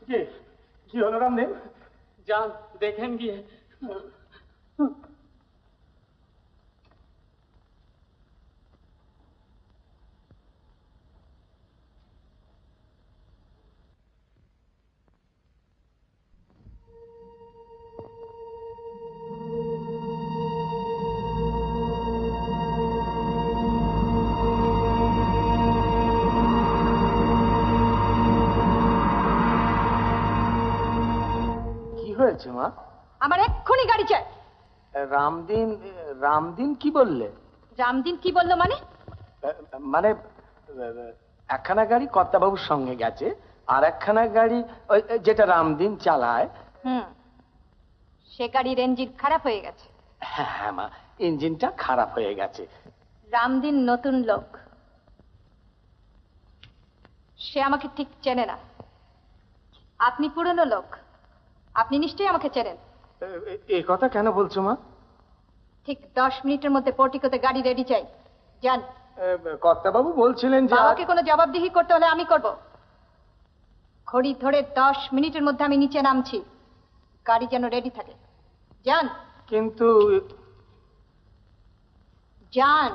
কি কি হলো রামদেব? যান দেখেন গিয়ে। হয়েছে মা? আমার এক্ষুনি গাড়ি চাই। রামদিন রামদিন কি বললে? রামদিন কি বললো মানে? মানে একখানা গাড়ি কর্তাবাবুর সঙ্গে গেছে, আর একখানা গাড়ি যেটা রামদিন চালায়। সে গাড়ির ইঞ্জিন খারাপ হয়ে গেছে। হ্যাঁ মা, ইঞ্জিনটা খারাপ হয়ে গেছে। রামদিন নতুন লোক, সে আমাকে ঠিক চেনে না। আপনি পুরনো লোক, আপনি নিশ্চয়ই আমাকে চেনেন। এই কথা কেন বলছো মা? ঠিক 10 মিনিটের মধ্যে পোর্টিকোতে গাড়ি রেডি চাই। যান। কর্তাবাবু বলছিলেন যে আমাকে কোনো জবাবদিহি করতে হলে আমি করব। ঘড়ি ধরে 10 মিনিটের মধ্যে আমি নিচে নামছি, গাড়ি যেন রেডি থাকে। যান। কিন্তু যান।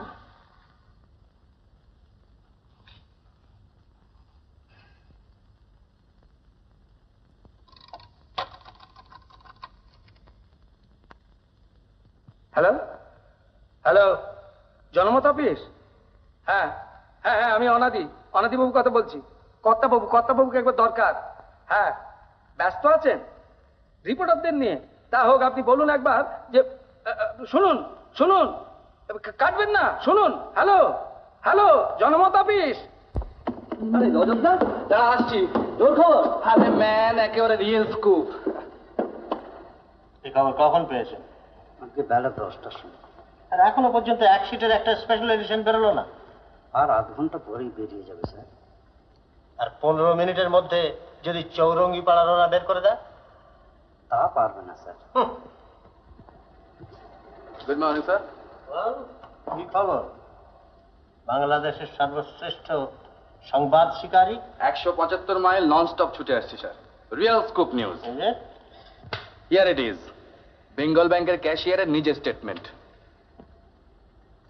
হ্যালো হ্যালো, জনমত অফিস? হ্যাঁ হ্যাঁ হ্যাঁ, আমি অনাদিবাবু কথা বলছি। কর্তাবাবুকে একবার দরকার। হ্যাঁ, ব্যস্ত আছেন রিপোর্টারদের নিয়ে? তা হোক, আপনি বলুন একবার যে শুনুন শুনুন, কাটবেন না, শুনুন। হ্যালো হ্যালো, জনমত অফিস? আরে রজতদা, দাঁড়া আসছি। তোর খবর? আরে ম্যান, একেবারে রিয়েল স্কুপ। এই খবর কখন পেয়েছেন? আজকে বেলা 10টার সময়। আর এখনো পর্যন্ত এক সিটের একটা স্পেশাল এডিশন বেরোলো না? আর আধ ঘন্টা পরেই বেরিয়ে যাবে স্যার। আর 15 মিনিটের মধ্যে যদি চৌরঙ্গি পাড়ার ওরা বের করে দেয়? তা পারবে না স্যার। Good morning sir. কি খবর? বাংলাদেশের সর্বশ্রেষ্ঠ সংবাদ শিকারী 175 মাইল নন স্টপ ছুটে আসছি sir. Real scoop news. Here it is. Bengal ব্যাংকের ক্যাশিয়ারের নিজের স্টেটমেন্ট।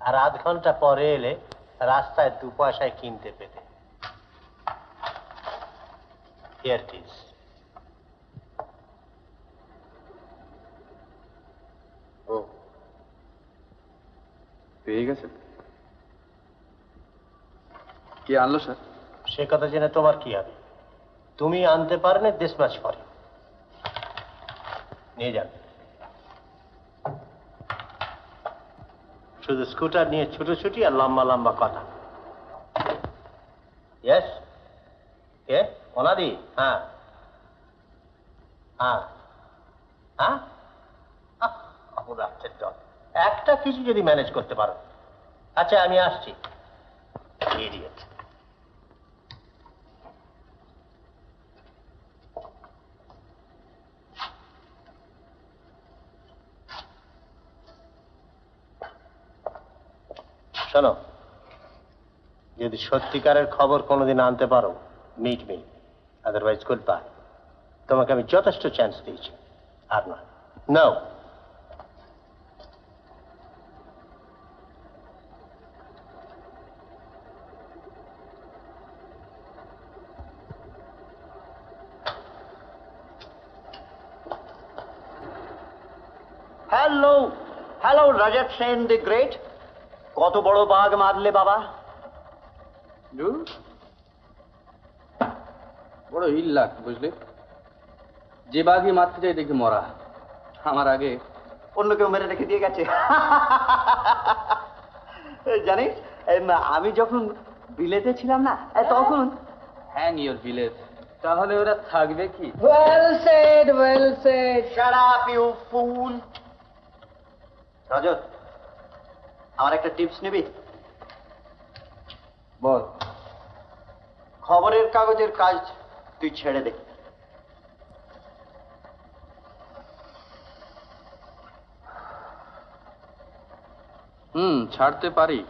আর আধ ঘন্টা পরে এলে রাস্তায় 2 পয়সায় কিনতে পেতে। Here it is. ও, পেয়ে গেছেন? কি আনলো স্যার? সে কথা জেনে তোমার কি হবে? তুমি আনতে পারলে দেশ মাছ করে নিয়ে যান। শুধু স্কুটার নিয়ে ছুটোছুটি আর লম্বা লম্বা কথা। ইয়েস, কে? অনাদি? হ্যাঁ হ্যাঁ হ্যাঁ, রাত্রের দল একটা কিছু যদি ম্যানেজ করতে পারো। আচ্ছা, আমি আসছি। ইডিয়েট। শোনো, যদি সত্যিকারের খবর কোনোদিন আনতে পারো, meet me, otherwise good bye. তোমাকে আমি যথেষ্ট চান্স দিয়েছি, আর না। নাও। Hello hello, Rajat Sen the great. কত বড় বাঘ মারলে বাবা? বড় ইল লাগ, বুঝলে? যে বাঘই মারতে চাই দেখি মরা। আমার আগে অন্য কেউ মেরে রেখে দিয়ে গেছে। জানিস, আমি যখন বিলেতে ছিলাম না, তখন হ্যাং ইওর ভিলেজ। তাহলে ওরা থাকবে কি? Well said, well said. Shut up you fool. Rajat, আমার একটা টিপস নিবি? বল। খবরের কাগজের কাজ তুই ছেড়ে দে। ছাড়তে পারি,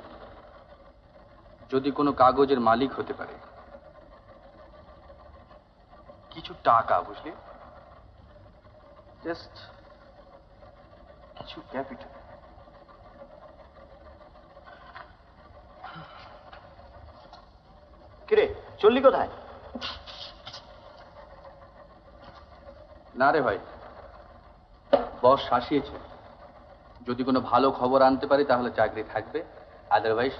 যদি কোনো কাগজের মালিক হতে পারে। কিছু টাকা, বুঝলি? জাস্ট কিছু ক্যাপিটাল। কিরে চললি কোথায়? না রে ভাই, বস শাসিয়েছে, যদি কোনো ভালো খবর আনতে পারি তাহলে চাকরি থাকবে, আদারওয়াইজ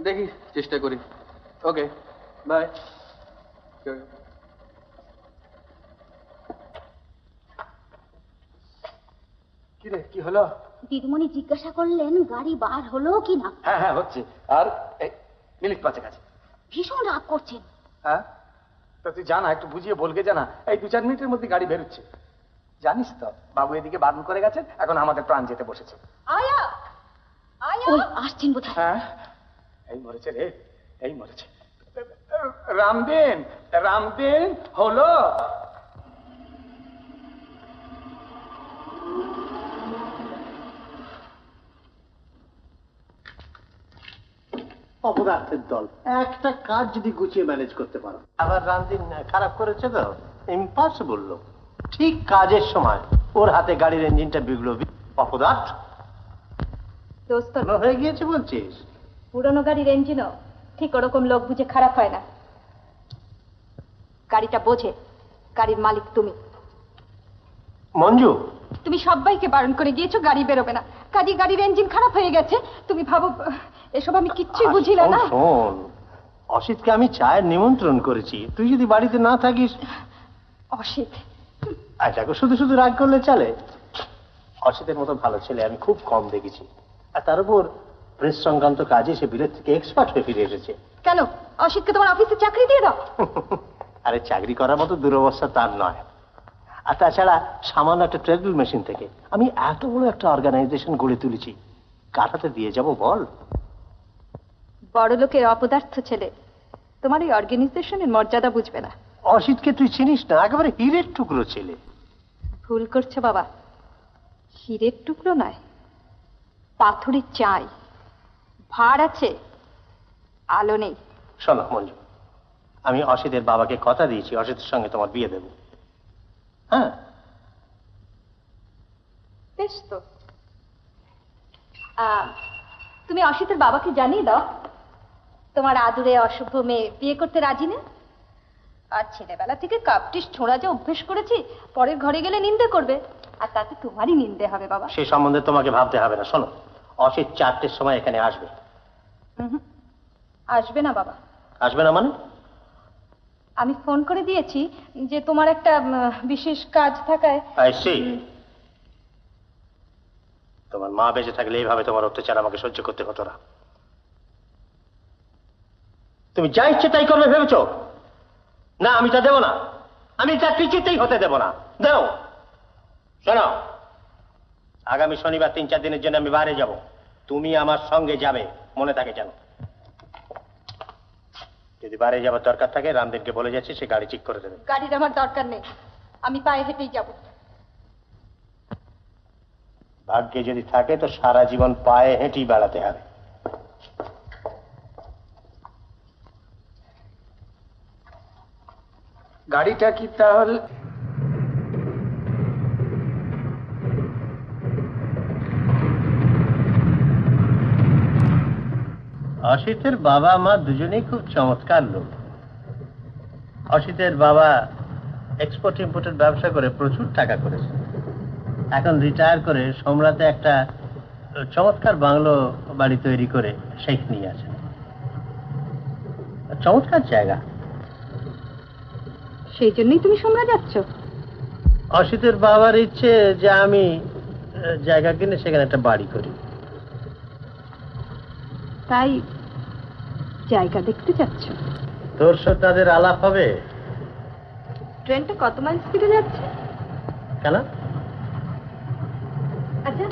দেখি চেষ্টা করি। Okay bye. কিরে কি হলো? দিদিমণি জিজ্ঞাসা করলেন গাড়ি বার হলো কি না। হ্যাঁ হ্যাঁ হচ্ছে। আর এই মিনিট পাঁচেক আছে। ভীষণ রাগ করছেন। হ্যাঁ তা তুই জানা, একটু বুঝিয়ে বলকে জানা, এই 2-4 মিনিটের মধ্যে গাড়ি বেরোচ্ছে। জানিস তো বাবু এদিকে বারণ করে গেছেন, এখন আমাদের প্রাণ যেতে বসেছে। আয়া আয়া ওই আসছেন বোধহয়। হ্যাঁ এই মরেছে রে, এই মরেছে। রামদিন রামদিন হলো। অপদার্থের দল, একটা কাজ যদি গুছিয়ে ম্যানেজ করতে পারো। আবার রামদিন খারাপ করেছে তো, ইম্পসিবল লোক। ঠিক কাজের সময় ওর হাতে গাড়ির ইঞ্জিনটা বিগড়ো। অপদার্থ দোস্ত, হয়ে গিয়েছে বলছিস? পুরনো গাড়ির ইঞ্জিনও ঠিক ওরকম লোক বুঝে খারাপ হয় না। গাড়িটা বোঝে গাড়ির মালিক তুমি। মঞ্জু, তুমি সবাইকে বারণ করে গিয়েছো গাড়ি বেরোবে না, কাজে গাড়ির ইঞ্জিন খারাপ হয়ে গেছে। তুমি ভাবো এসব আমি কিচ্ছুই বুঝি না। না শোন, অসিতকে আমি চায়ের নিমন্ত্রণ করেছি, তুই যদি বাড়িতে না থাকিস। অসিত, এটাকে শুধু শুধু রাগ করলে চলে? অসিতের মতো ভালো ছেলে আমি খুব কম দেখেছি। আর তার উপর প্রেস সংক্রান্ত কাজে সে বিলেত থেকে এক্সপার্ট হয়ে ফিরে এসেছে। কেন অসিতকে তোমার অফিসে চাকরি দিয়ে দাও। আরে চাকরি করার মতো দুরবস্থা তার নয়। আর তাছাড়া সামান্য একটা ট্রেডমিল মেশিন থেকে আমি এত বড় একটা অর্গানাইজেশন গড়ে তুলেছি, কার হাতে দিয়ে যাব বল? বড় লোকের অপদার্থ ছেলে তোমার এই অর্গানাইজেশনের মর্যাদা বুঝবে না। অসিতকে তুই চিনিস না, একেবারে হীরের টুকরো ছেলে। ভুল করছো বাবা, হীরের টুকরো নয়, পাথরের চাই। ভার আছে, আলো নেই। শোনো মঞ্জু, আমি অসিতের বাবাকে কথা দিয়েছি অসিতের সঙ্গে তোমার বিয়ে দেব। হ্যাঁ বেশ তো, তুমি অসিতের বাবাকে জানিয়ে দাও তোমার আদুরে অশুভ মেয়ে বিয়ে করতে রাজি না। আর ছেলেবেলা থেকে কাপটিস ছোঁড়া যে অভ্যেস করেছি, পরের ঘরে গেলে নিন্দে করবে, আর তাতে তোমারই নিন্দে হবে বাবা। সে সম্বন্ধে তোমাকে ভাবতে হবে না। শোনো, অসিত 4টের সময় এখানে আসবে। আসবে না বাবা। আসবে না মানে? আমি ফোন করে দিয়েছি যে তোমার একটা বিশেষ কাজ থাকায়। I see. তোমার মা বেঁচে থাকলে এইভাবে তোমার অত্যাচার আমাকে সহ্য করতে হতো না। তুমি যা ইচ্ছে তাই করবে ভেবেছো? না, আমি তা দেবো না। আমি তা কিছুতেই হতে দেবো না। দাও। শোনো, আগামী শনিবার 3-4 দিনের জন্য আমি বাইরে যাব, তুমি আমার সঙ্গে যাবে, মনে থাকে যেন। যদি বাইরে যাবার দরকার থাকে রামদিনকে বলে যাচ্ছি, সে গাড়ি ঠিক করে দেবে। গাড়ির আমার দরকার নেই, আমি পায়ে হেঁটেই যাব। ভাগ্যে যদি থাকে তো সারা জীবন পায়ে হেঁটেই বেড়াতে হবে। গাড়িটা কি তাহলে? অসিতের বাবা মা দুজনেই খুব চমৎকার লোক। অসিতের বাবা এক্সপোর্ট ইম্পোর্টের ব্যবসা করে প্রচুর টাকা করেছে। এখন রিটায়ার করে সোমরাতে একটা চমৎকার বাংলো বাড়ি তৈরি করে শেখ নিয়ে আছে। চমৎকার জায়গা। সেই জন্যই তুমি সোমরা যাচ্ছ? অসিতের বাবার ইচ্ছে যে আমি জায়গা কিনে সেখানে একটা বাড়ি করি। তাই জায়গা দেখতে যাচ্ছ? তোর সাথে তাদের আলাপ হবে। ট্রেনটা কত মাইল স্পিডে যাচ্ছে? কেন? আচ্ছা,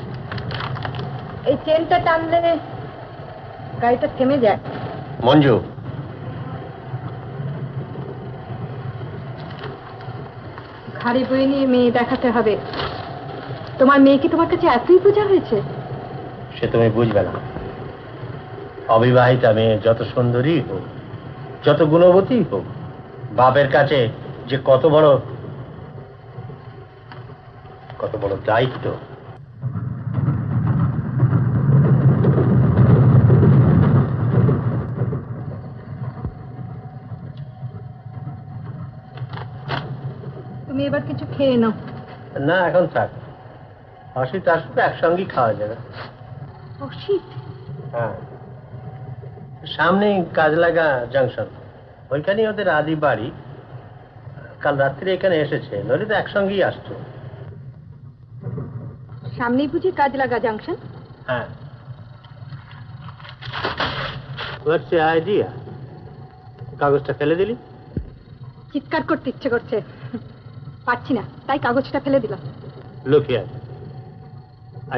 এই ট্রেনটা টানলে গাড়িটা থেমে যায়। মঞ্জু, ঘাড়ি বয়ে নিয়ে মেয়ে দেখাতে হবে। তোমার মেয়ে কি তোমার কাছে এতই বোঝা হয়েছে? সে তুমি বুঝবে না। অবিবাহিতা মেয়ে যত সুন্দরী হোক, যত গুণবতী হোক, বাপের কাছে যে কত বড় দায়িত্ব। তুমি এবার কিছু খেয়ে নাও। না, এখন থাক, অসিত আসলে একসঙ্গেই খাওয়া যাবে। অসিত? হ্যাঁ, সামনেই কাজলাগা জাংশন, ওইখানেই ওদের আদি বাড়ি। কাল রাত্রে এখানে এসেছে, নইলে তো একসঙ্গেই আসতো। সামনেই বুঝি কাজলাগা জাংশন? হ্যাঁ। What's the idea? কাগজটা ফেলে দিলি? চিৎকার করতে ইচ্ছে করছে, পারছি না, তাই কাগজটা ফেলে দিলাম। Look here,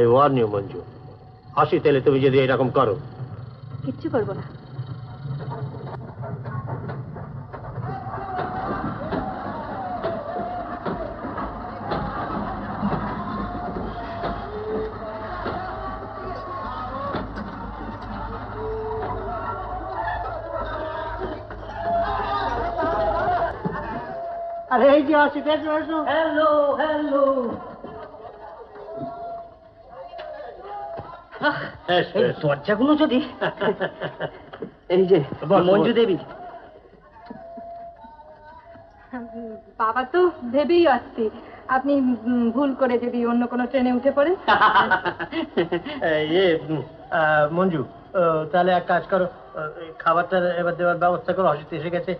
I warn you, Manju, Asit এলে তুমি যদি এরকম করো। কিচ্ছু করবো না। আরে এই যে অসিত, এসো এসো। Hello hello. এসো, এসো। দরজাগুলো যদি এই যে মঞ্জু দেবী। বাবা তো ভেবেই আসছি আপনি ভুল করে যদি অন্য কোনো ট্রেনে উঠে পড়েন। মঞ্জু, তাহলে এক কাজ করো, খাবারটা এবার দেওয়ার ব্যবস্থা করো, অসিত এসে গেছে।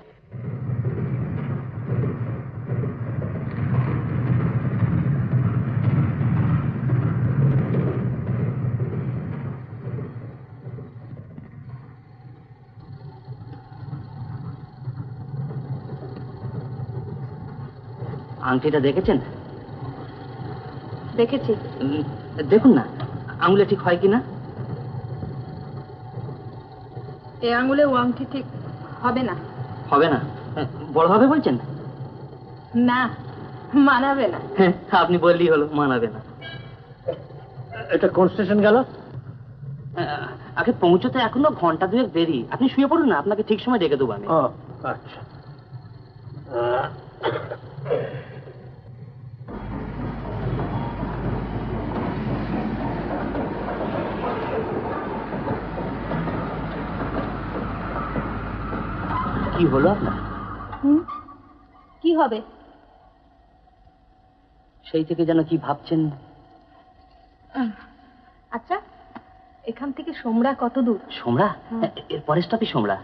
আংটিটা দেখেছেন? দেখেছি। দেখুন না আঙুলে ঠিক হয় কিনা। এ আঙুলে ও আংটি ঠিক হবে না। হবে না? বড় হবে বলছেন? না, মানাবে না। হ্যাঁ, আপনি বললেই হলো, মানাবে না। এটা কোন স্টেশন গেল? আগে পৌঁছতে এখনো ঘন্টা দুয়েক দেরি। আপনি শুয়ে পড়ুন না, আপনাকে ঠিক সময় ডেকে দেবো আমি। ও আচ্ছা। কি হলো আপনার? কি হবে? সেই থেকে যেন কি ভাবছেন। আচ্ছা, এখান থেকে সোমরা কত দূর? সোমরা? এর পরের স্টপই সোমরা।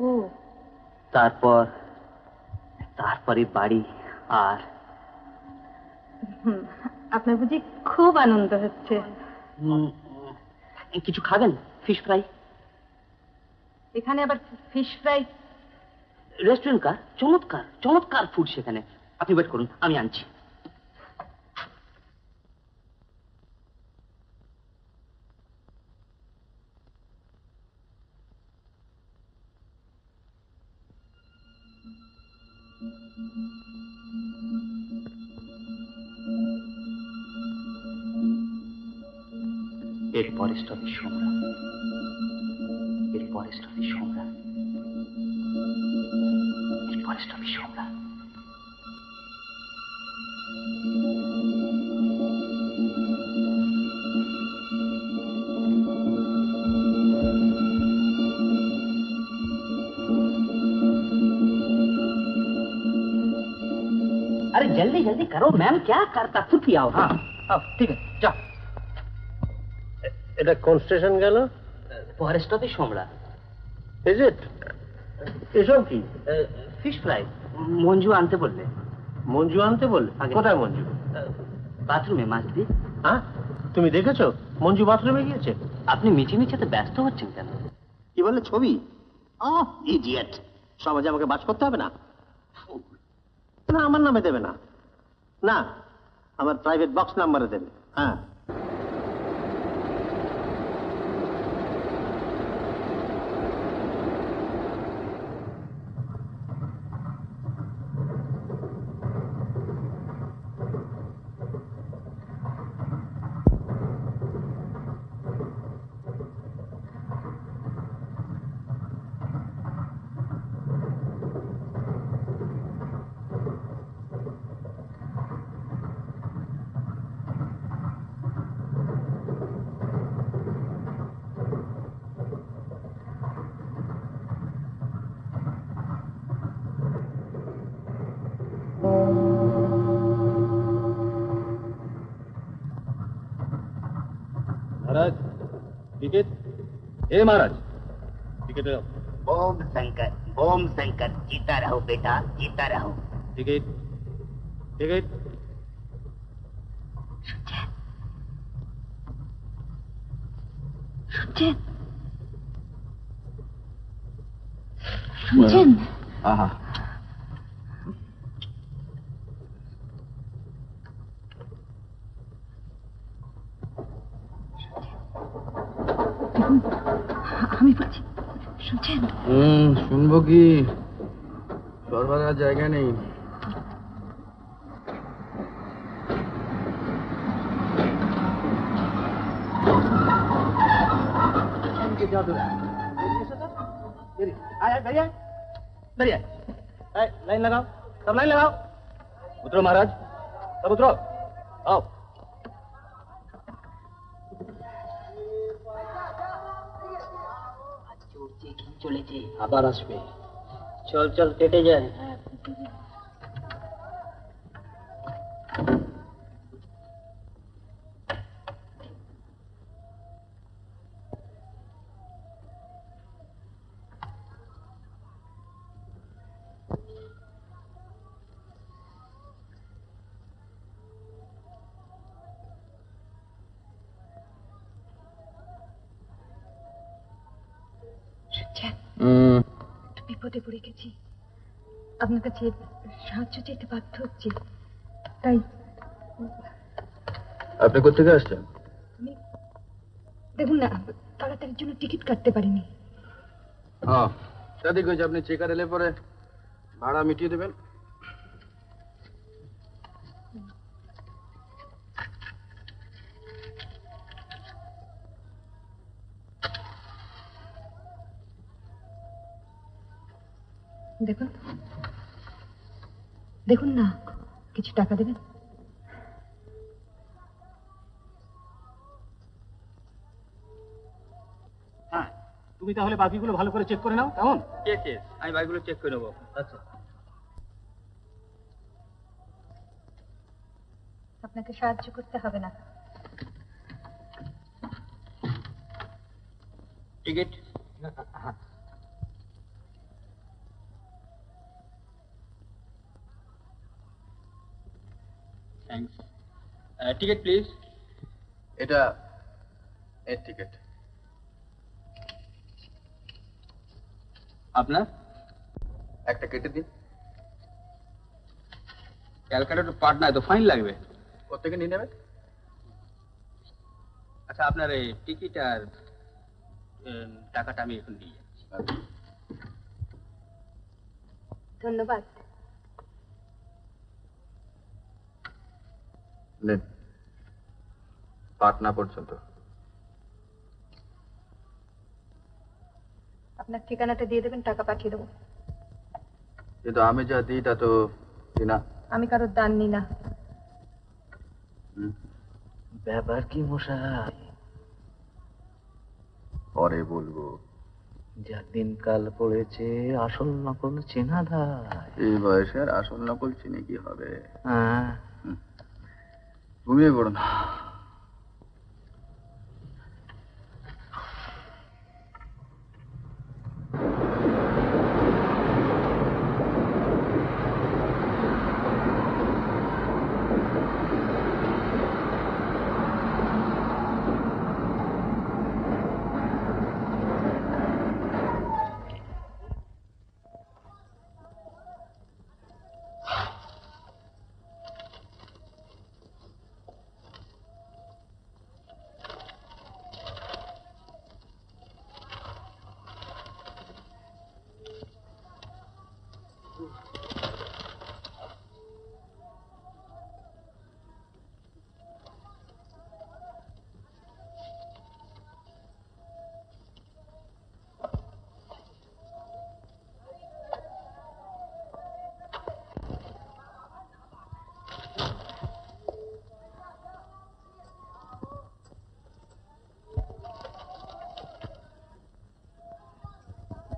ও, তারপরে বাড়ি। আর আপনার বুঝি খুব আনন্দ হচ্ছে। কিছু খাবেন? Fish fry. এখানে আবার ফিশ ফ্রাই? রেস্টুরেন্ট কার, চমৎকার চমৎকার ফুড সেখানে। আপনি ওয়েট করুন, আমি আনছি। এর পরের স্টপে সোমরা, এর পরের স্টপে সোমরা, এর পরের স্টপে সোমরা। अरे जल्दी जल्दी करो मैम, क्या करता खुद ही आओ। हाँ अब ठीक है, जाओ। এটা কোন স্টেশন গেল? পরের স্টপে সোমরা। Is it? এসব কি? Fish fry. মঞ্জু আনতে বললে। মঞ্জু আনতে বললে? আগে। কোথায় মঞ্জু? বাথরুমে মাছ দি। হ্যাঁ, তুমি দেখেছো মঞ্জু বাথরুমে গিয়েছে? আপনি মিছে মিছেতে ব্যস্ত হচ্ছেন কেন? কি বলে ছবি? ইডিয়েট, সমাজে আমাকে বাস করতে হবে না? না, আমার নামে দেবে না, না আমার প্রাইভেট বক্স নাম্বারে দেবে। হ্যাঁ, ए महाराज टिकट दो। ओम शंकर जीता रहो बेटा, जीता रहो। Ticket ticket. শুনছেন? আহা, আমি বলছি, শুনছেন? শুনবো কি, সর্বদার জায়গা নেই। लाइन लगाओ, सब लाइन लगाओ। उतरो महाराज, सब उतरो, आओ। চলেছে আবার আসবে। চল চল কেটে যায়। বিপদে পড়ে গেছি, আপনার কাছে সাহায্য চাইতে বাধ্য হচ্ছি। তাই আপনি কোথেকে আসছেন? আমি দেখুন না, তাড়াতাড়ির জন্য টিকিট কাটতে পারিনি। হ্যাঁ, ঠিক হয়েছে। আপনি চেকার এলে পরে ভাড়া মিটিয়ে দেবেন। দেখুন দেখুন না, কিছু টাকা দেবেন। হ্যাঁ, তুমি তাহলে বাকিগুলো ভালো করে চেক করে নাও, কেমন? ঠিক আছে, আমি বাইকগুলো চেক করে নেবো। আচ্ছা। আপনাকে সাহায্য করতে হবে না। Ticket thanks. Ticket please. এটা এর টিকিট। আপনার একটা কেটে দিন। ক্যালকাটা তো পার্ট না, তো ফাইন লাগবে। কোথেকে নিয়ে নেবেন? আচ্ছা, আপনার এই টিকিট আর টাকাটা আমি এখন দিয়ে যাচ্ছি। ধন্যবাদ। নেন, পাটনা পর্যন্ত। আপনার ঠিকানাটা দিয়ে দেবেন, টাকা পাঠিয়ে দেবো। কিন্তু আমি যা দিই তা তো না। আমি কারোর দান নিই না। ব্যাপার কি মশাই? পরে বলবো। যা দিনকাল পড়েছে আসল নকল চেনা ধায়। এই বয়সে আর আসল নকল চিনে কি হবে? হ্যাঁ, ঘুমিয়ে পড়ুন।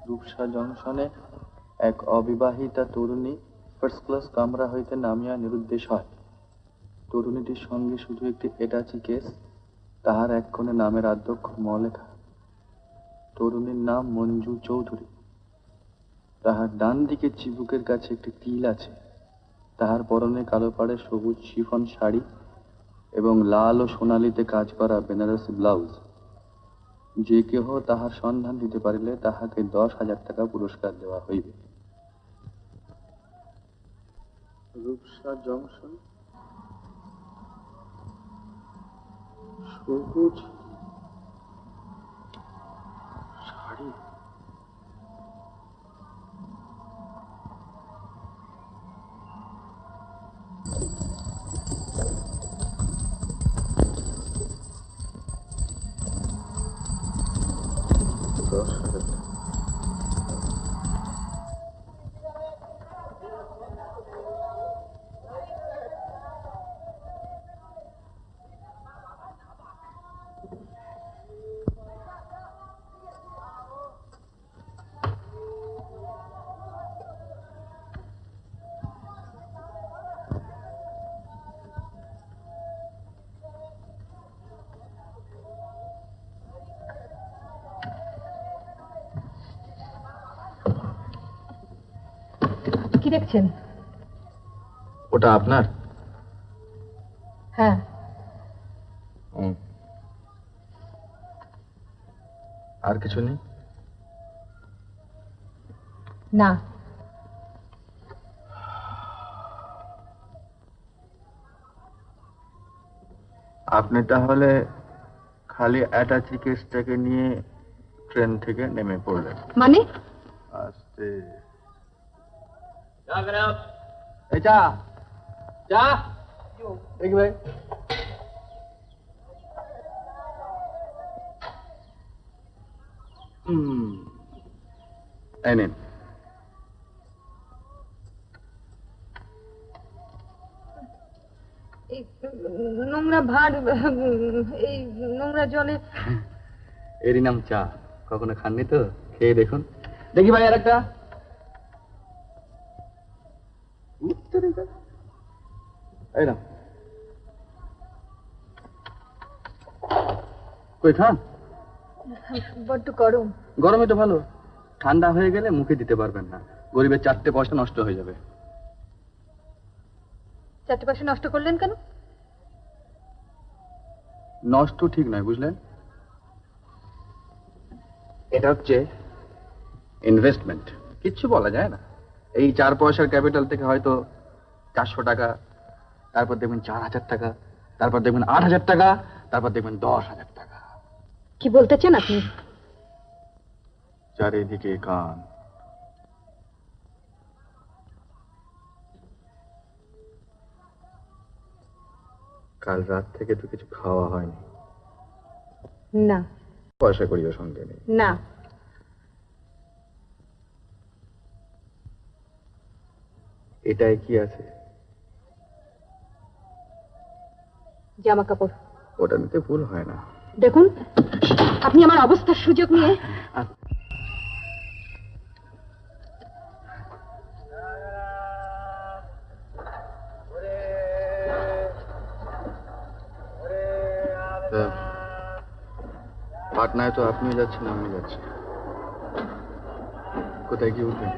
রূপসা জংশনে এক অবিবাহিতা তরুণী ফার্স্ট ক্লাস কামরা হইতে নামিয়া নিরুদ্দেশ হয়। তরুণীটির সঙ্গে শুধু একটি এটাচি কেস, তাহার এক কোণে নামের আদ্যক্ষর ম লেখা। তরুণীর নাম মঞ্জু চৌধুরী। তাহার ডান দিকে চিবুকের কাছে একটি তিল আছে। তাহার পরনে কালো পাড়ে সবুজ শিফন শাড়ি এবং লাল ও সোনালিতে কাজ করা বেনারসি ব্লাউজ। যে কেহ তাহার সন্ধান দিতে পারিলে তাহাকে 10,000 টাকা পুরস্কার দেওয়া হইবে। রূপসা জংশন, সবুজ শাড়ি। কি দেখছেন? ওটা আপনার? হ্যাঁ। আর কিছু নেই? না। আপনি তাহলে খালি অ্যাটাচি কেসটাকে নিয়ে ট্রেন থেকে নেমে পড়লেন? মানে? আস্তে। এই চা চা দেখি ভাই। এই নিন। এই নোংরা ভার, এই নোংরা জলে। এরই নাম চা। কখনো খাননি তো? খেয়ে দেখুন। দেখি ভাই আর একটা। এই না কই খান। বড্ড গরম। গরমে তো ভালো, ঠান্ডা হয়ে গেলে মুখে দিতে পারবেন না। গরিবের 4টে পয়সা নষ্ট হয়ে যাবে। 4টে পয়সা নষ্ট করলেন কেন? নষ্ট ঠিক নয়, বুঝলেন? এটা হচ্ছে ইনভেস্টমেন্ট, কিচ্ছু বলা যায় না। এই 4 পয়সার ক্যাপিটাল থেকে হয়তো 400 টাকা, তারপর দেখবেন 4,000 টাকা, তারপর দেখবেন 8,000 টাকা, তারপর দেখবেন 10,000 টাকা। কি বলতে চান আপনি? চারিদিকে কান। কাল রাত থেকে তো কিছু খাওয়া হয়নি। না। পয়সা করিও সঙ্গে নেই। না। এটাই কি আছে? জামা কাপড়। ওটা নিতে ভুল হয় না। দেখুন, আপনি আমার অবস্থার সুযোগ নিয়ে। পাটনায় তো আপনিও যাচ্ছেন, আমিও যাচ্ছি। কোথায় গিয়ে উঠবেন?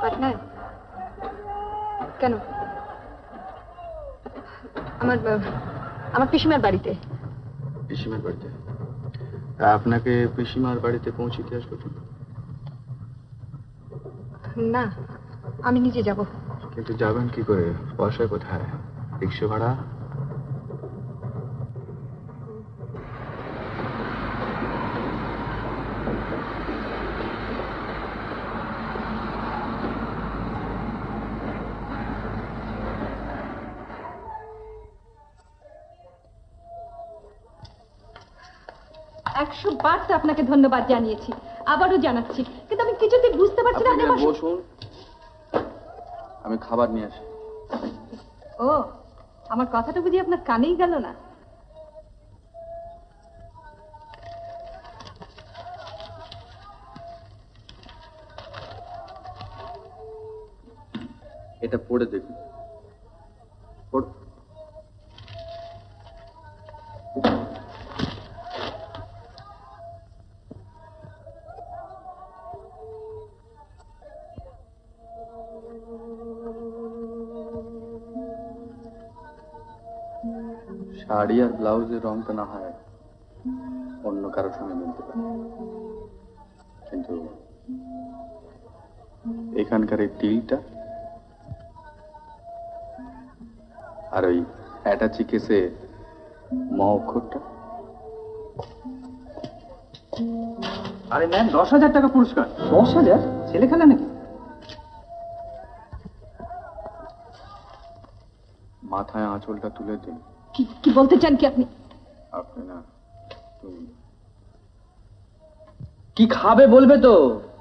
পাটনায়? কেন? আমার পিসিমার বাড়িতে। পিসিমার বাড়িতে? আপনাকে পিসিমার বাড়িতে পৌঁছে দিয়ে আসবো তো? না, আমি নিজে যাব। কিন্তু যাবেন কি করে? পয়সা কোথায়? রিক্সা ভাড়া? বার তো আপনাকে ধন্যবাদ জানিয়েছি, আবারও জানাচ্ছি, কিন্তু আমি কিছুতেই বুঝতে পারছি না। বসুন, আমি খাবার নিয়ে আসি। ও, আমার কথাটা বুঝি আপনার কানেই গেল না? এটা পড়ে দেখুন। শাড়ি আর ব্লাউজের রংটা না হয় অন্য কারোর সঙ্গে মিলতে পারে, কিন্তু এখানকার এই তিলটা আর ওই অ্যাটাচি কেসে ম অক্ষরটা। আরে নেন 10,000 টাকা পুরস্কার। 10,000? ছেলে খেলা নাকি? মাথায় আঁচলটা তুলে দিন। কি কি বলতে চান কি আপনি? আপনি না, তুমি। কি খাবে বলবে তো,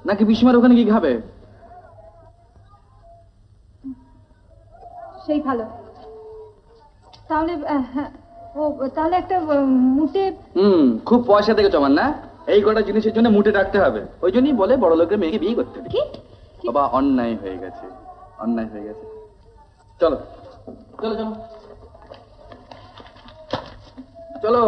নাকি পিসিমার ওখানে কি খাবে? সেই ভালো। তাহলে হ্যাঁ, ও তাহলে একটা মুটে। খুব পয়সা থেকে জমান না, এই কটা জিনিসের জন্য মুটে রাখতে হবে। ওই জন্যই বলে বড় লোকের মেয়েকে বিয়ে করতে হবে। কি? বাবা অন্যায় হয়ে গেছে, অন্যায় হয়ে গেছে। চলো চলো চলো চলো।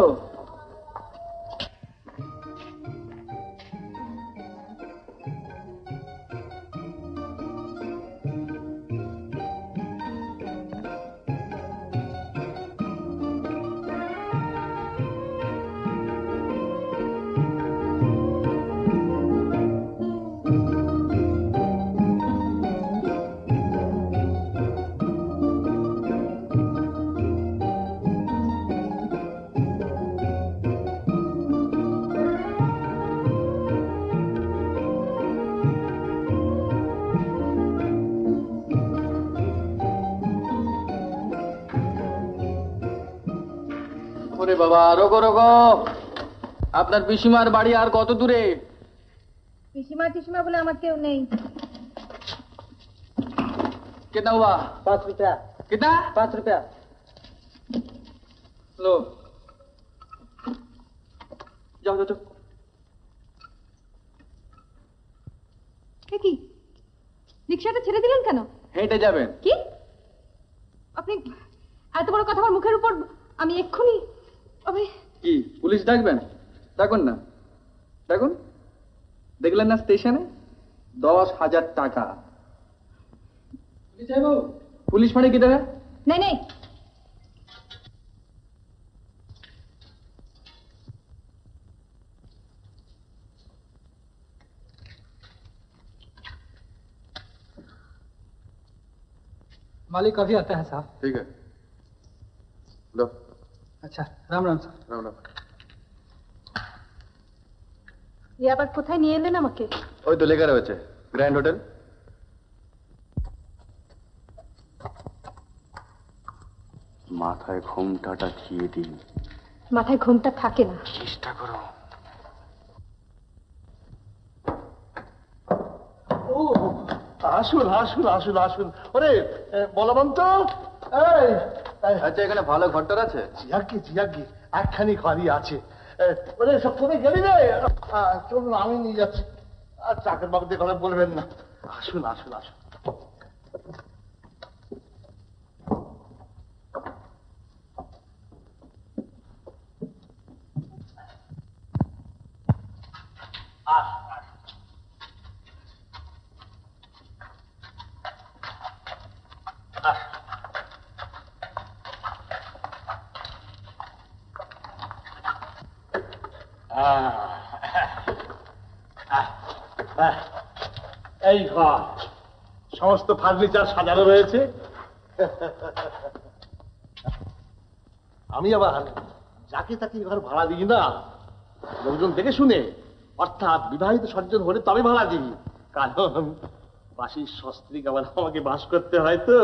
ওরে বাবা, রোগো রোগো, আপনার পিসিমার বাড়ি আর কত দূরে? পিসিমা টিসিমা বলে আমার কেউ নেই। कितना हुआ? 5 रुपया। कितना? 5 रुपया। लो যাও যাও যাও। কি রিক্সাটা ছেড়ে দিলেন কেন? হেঁটে যাবেন। কি আপনি এত বড় কথা আমার মুখের উপর? আমি এক্ষুনি আমি কি পুলিশ ডাকবেন? ডাকুন না, ডাকুন। দেখলেন না স্টেশনে 10,000 টাকা। पुलिस वाले किधर है? नहीं नहीं, मालिक अभी आता है साहब। ঠিক আছে, লো। अच्छा, राम राम साहब। রাম রাম। ये আবার কোথায় নিয়ে এলেন আমাকে? ওই তো লেখা রয়েছে গ্র্যান্ড হোটেল। মাথায় ঘোমটাটা দিয়ে দিন। মাথায় ঘুমটা থাকে না। চেষ্টা করো। আসুন আসুন আসুন আসুন। ওরে বলবন্ত, এই আচ্ছা, এখানে ভালো ঘরটার আছে? জিয়াকি একখানি ঘরই আছে। ওরে সব করে গেলি রে। চলুন আমি নিয়ে যাচ্ছি। আর চাকর বাবুদের কথা বলবেন না। আসুন আসুন আসুন। এই ঘর, সমস্ত ফার্নিচার সাজানো রয়েছে। আমি আবার যাকে তাকে ঘর ভাড়া দিই না, লোকজন দেখে শুনে, অর্থাৎ বিবাহিত সজ্জন হলে তবে ভাড়া দিই। কারণ বাসির সস্ত্রীক আবার আমাকে বাস করতে হয় তো।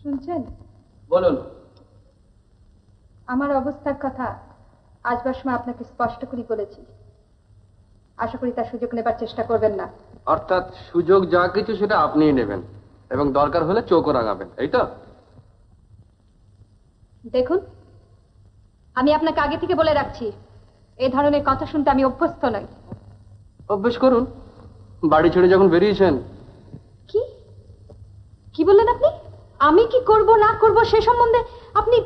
শুনছেন? বলুন। আমার অবস্থার কথা আসবার সময় আপনাকে স্পষ্ট করে বলেছি। আশা করি তার সুযোগ নেবার চেষ্টা করবেন না। অর্থাৎ সুযোগ যা কিছু সেটা আপনিই নেবেন এবং দরকার হলে চোখও রাগাবেন, এই তো? দেখুন, আমি আপনাকে আগে থেকে বলে রাখছি, এই ধরনের কথা শুনতে আমি অভ্যস্ত নই। অভ্যেস করুন, বাড়ি ছেড়ে যখন বেরিয়েছেন। কি কি বললেন আপনি? আমি কি করব না করব সে সম্বন্ধে আপনি?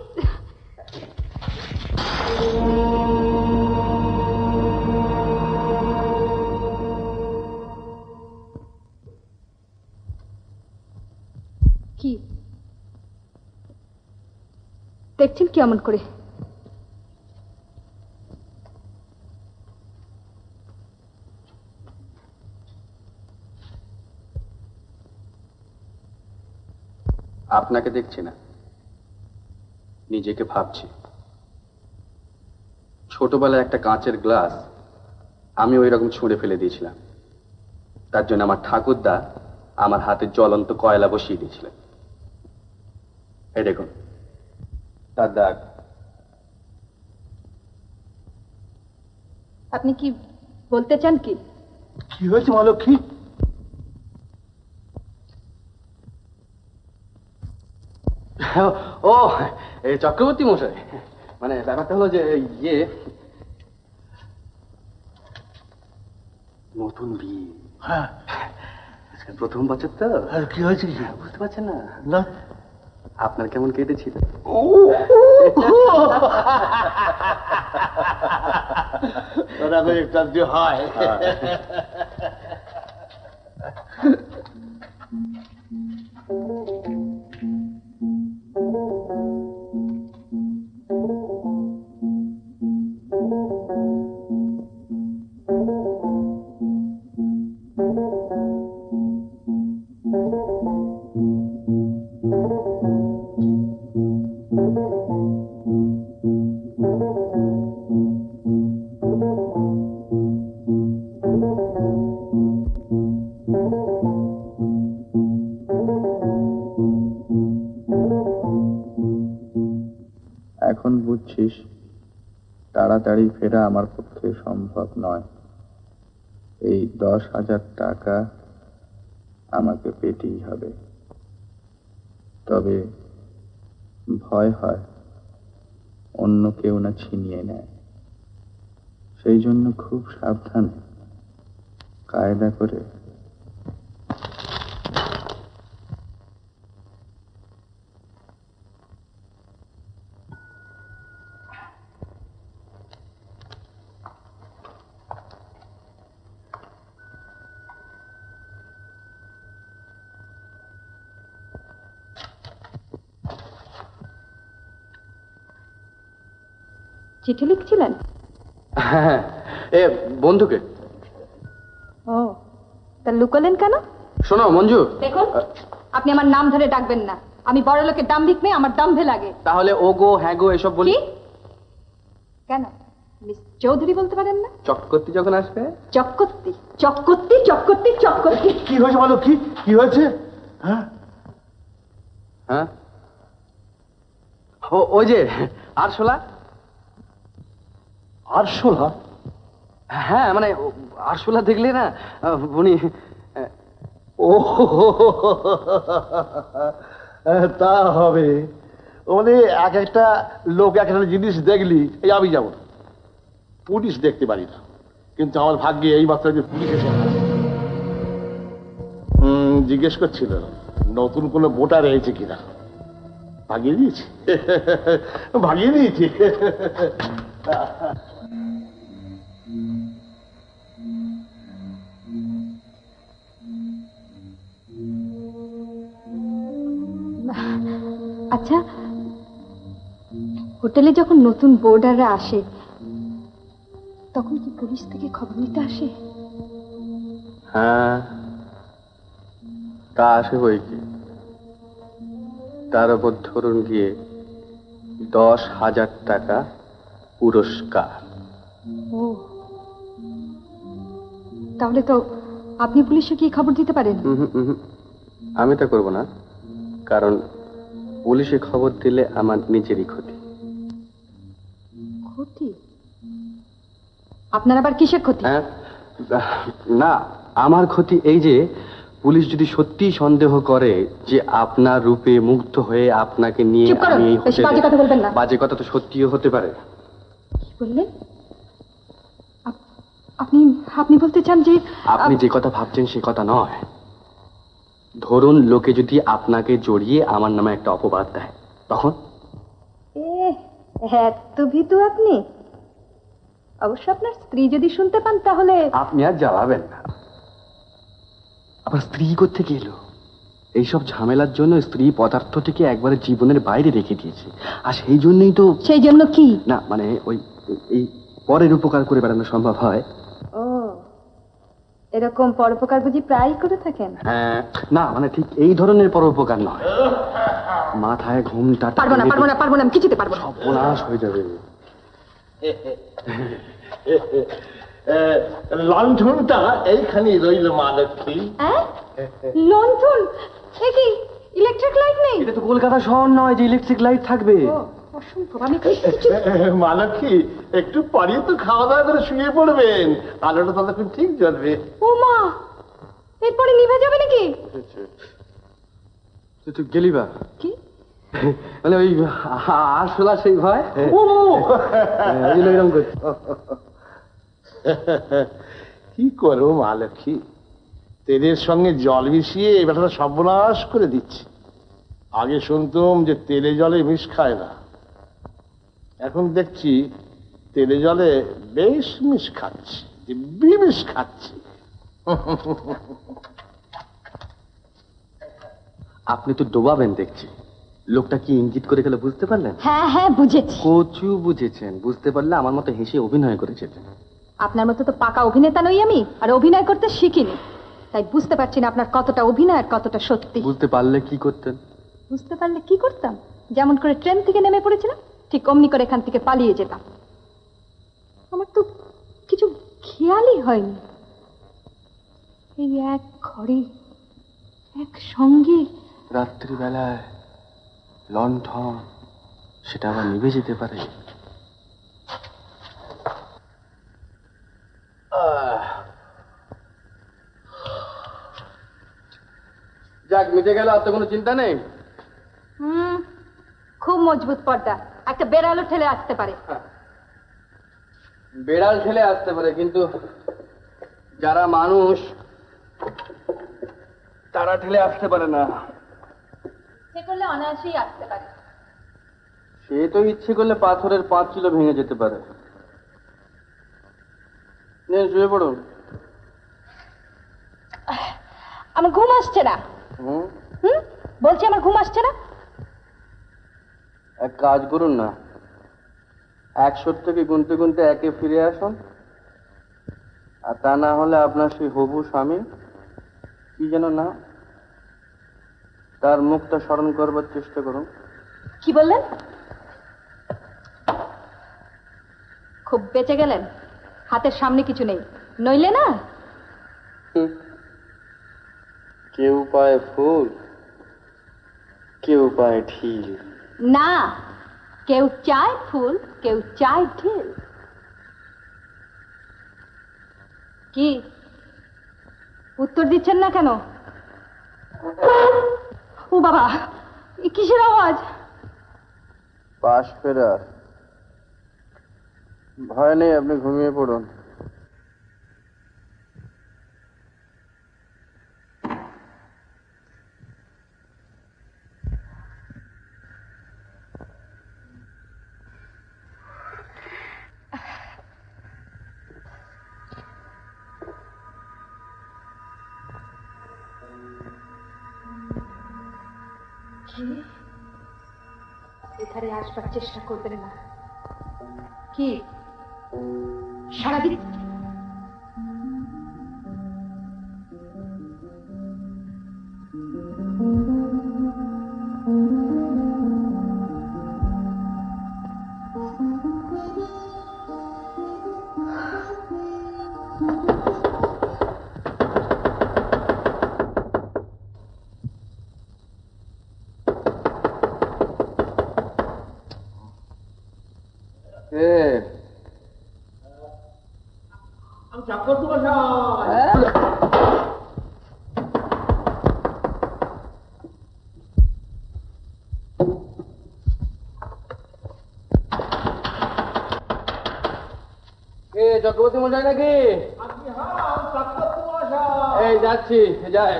কি দেখছেন কি এমন করে? আপনাকে দেখছি না, নিজেকে ভাবছি। ছোটবেলায় একটা কাঁচের গ্লাস আমি ওই রকম ছুঁড়ে ফেলে দিয়েছিলাম। তার জন্য আমার ঠাকুরদা আমার হাতে জ্বলন্ত কয়লা বসিয়ে দিয়েছিলেন। এই দেখুন তার দাগ। আপনি কি বলতে চান কি? কি হয়েছে মা লক্ষ্মী? ও এই চক্রবর্তী মশাই, মানে ব্যাপারটা হলো যে ইয়ে নতুন বিয়ে। হ্যাঁ, প্রথম বছর তো। কি হয়েছে? বুঝতে পারছেন না? না, আপনার কেমন কেটেছিল? হয়। এখন বুঝছিস তাড়াতাড়ি ফেরা আমার পক্ষে সম্ভব নয়। এই 10,000 টাকা আমাকে পেতেই হবে। তবে ভয় হয় অন্য কেউ না ছিনিয়ে নেয়, সেই জন্য খুব সাবধানে কায়দা করে চিঠি লিখছিলেন? হ্যাঁ, এ বন্ধুকে। ও, তা লুকালেন কেন? শোনো মঞ্জু, দেখুন, আপনি আমার নাম ধরে ডাকবেন না। আমি বড় লোকের দাম্ভিক মেয়ে, আমার দাম্ভে লাগে। তাহলে ও গো হ্যাঁ গো এসব বলি কি? কেন মিস চৌধুরী বলতে পারেন না? চক্রবর্তী যখন আসবে। চক্রবর্তী, চক্রবর্তী, চক্রবর্তী, চক্রবর্তী। কি হয়েছে মা লক্ষ্মী? কি হয়েছে? হ্যাঁ, হ্যাঁ, ওই যে আরশোলা। আরশোলা? হ্যাঁ, মানে আরশোলা দেখলে না উনি। ও তা হবে, মানে এক একটা লোক এক একটা জিনিস দেখলি, এই আমি যেমন পুলিশ দেখতে পারি না, কিন্তু আমার ভাগ্যে এই মাত্র যে পুলিশ এসে জিজ্ঞেস করছিল নতুন কোনো ভোটার এসেছে কিনা। ভাগিয়ে দিয়েছি, ভাগিয়ে দিয়েছি। আচ্ছা, হোটেলে যখন নতুন বোর্ডাররা আসে তখন কি পুলিশ থেকে খবর নিতে আসে? হ্যাঁ, তা আসে বই কি। তার উপর ধরুন গিয়ে 10,000 টাকা পুরস্কার। ও, তাহলে তো আপনি পুলিশে কি খবর দিতে পারেন? আমি তা করব না, কারণ পুলিশে খবর দিলে আমার নিজেরই ক্ষতি। ক্ষতি? আপনার আবার কিসের ক্ষতি? হ্যাঁ, না, আমার ক্ষতি এই যে পুলিশ যদি সত্যি সন্দেহ করে যে আপনার রূপে মুগ্ধ হয়ে আপনাকে নিয়ে চুপ করুন, আমি এই বেশি হোটেলে- বাজে কথা বলবেন না। বাজে কথা তো সত্যিও হতে পারে। কি বললেন? আপনি আপনি বলতে চান যে আপনি যে কথা ভাবছেন সে কথা নয়। ধরুন লোকে যদি আপনাকে জড়িয়ে আমার নামে একটা অপবাদ দেয়, তখন? এত ভীতু আপনি? অবশ্য আপনার স্ত্রী যদি শুনতে পান তাহলে। আপনি আর জ্বালাবেন না। আপনার স্ত্রী কোত্থেকে এলো? এইসব ঝামেলার জন্য স্ত্রী পদার্থটিকে একবারে জীবনের বাইরে রেখে দিয়েছে, আর সেই জন্যই তো। সেই জন্য কি? না মানে ওই এই পরের উপকার করে বেড়ানো সম্ভব হয়। ও, এরকম পরোপকার বুঝি প্রায়ই করে থাকেন? হ্যাঁ, না মানে ঠিক এই ধরনের পরোপকার নয়। মাথায় ঘুমটা পারবো না, পারবো না, পারবো না, আমি কিছুতে পারবো না। সর্বনাশ হয়ে যাবে। লণ্ঠনটা এইখানেই রইল মা লক্ষ্মী। লণ্ঠন? এ কি ইলেকট্রিক লাইট নেই? এটা তো কলকাতা শহর নয় যে ইলেকট্রিক লাইট থাকবে। অসম্ভব, আমি মা লক্ষ্মী, একটু পরে তো খাওয়া দাওয়া করে শুয়ে পড়বেন, আলোটা ততক্ষণ ঠিক জ্বলবে। ও মা, এরপরে নিভে যাবে নাকি? তুই গেলি বা কি মানে ওই আসলা সেই ভয় এরকম করছে। কি করবো মা লক্ষ্মী, তেলের সঙ্গে জল মিশিয়ে এই ব্যাপারটা সর্বনাশ করে দিচ্ছি। আগে শুনতাম যে তেলে জলে মিশ খায় না, এখন দেখছি তেলে জলে বেশ মিশ খাচ্ছি, দিব্যি মিশ খাচ্ছি। আপনি তো ডোবাবেন দেখছি। লোকটা কি ইঙ্গিত করে গেল বুঝতে পারলেন? হ্যাঁ হ্যাঁ বুঝেছি। কচু বুঝেছেন, বুঝতে পারলে আমার মতো হেসে অভিনয় করেছেন। আপনার মতো তো পাকা অভিনেতা নই আমি, আর অভিনয় করতে শিখিনি, তাই বুঝতে পারছি না আপনার কতটা অভিনয় আর কতটা সত্যি। বুঝতে পারলে কি করতেন? বুঝতে পারলে কি করতাম? যেমন করে ট্রেন থেকে নেমে পড়েছিলাম ঠিক অমনি করে এখান থেকে পালিয়ে যেতাম। আমার তো কিছু খেয়ালই হয়নি। এই এক ঘরে এক সঙ্গে রাত্রিবেলায় লণ্ঠন, সেটা আবার নিভে যেতে পারে। যাক, মিটে গেল, আর তো কোনো চিন্তা নেই। খুব মজবুত পর্দা, একটা বেড়ালও ঠেলে আসতে পারে। বেড়াল ঠেলে আসতে পারে, কিন্তু যারা মানুষ তারা ঠেলে আসতে পারে না। সে করলে অনায়াসেই আসতে পারে। সে তো ইচ্ছে করলে পাথরের 5 কিলো ভেঙে যেতে পারে। শুয়ে পড়ুন। আমার ঘুম আসছে না। বলছি আমার ঘুম আসছে না। এক কাজ করুন না, 100 থেকে গুনতে গুনতে 1-এ ফিরে আসুন, আর তা না হলে আপনার সেই হবু স্বামী কি যেন না, তার মুখটা স্মরণ করবার চেষ্টা করুন। কি বললেন? খুব বেঁচে গেলেন, হাতের সামনে কিছু নেই, নইলে না। কেউ পায় ফুল, কেউ পায় ঢিল। না, কেউ চায় ফুল, কেউ চায় ঢিল। কি উত্তর দিচ্ছেন না কেন? ও বাবা, এ কিসের আওয়াজ? পাশ ফেরার। ভয় নেই, আপনি ঘুমিয়ে পড়ুন। এখানে আসবার চেষ্টা করবেন না। কি সারাদিন চক্রবর্তী মশাই নাকি? এই যাচ্ছি, যাই।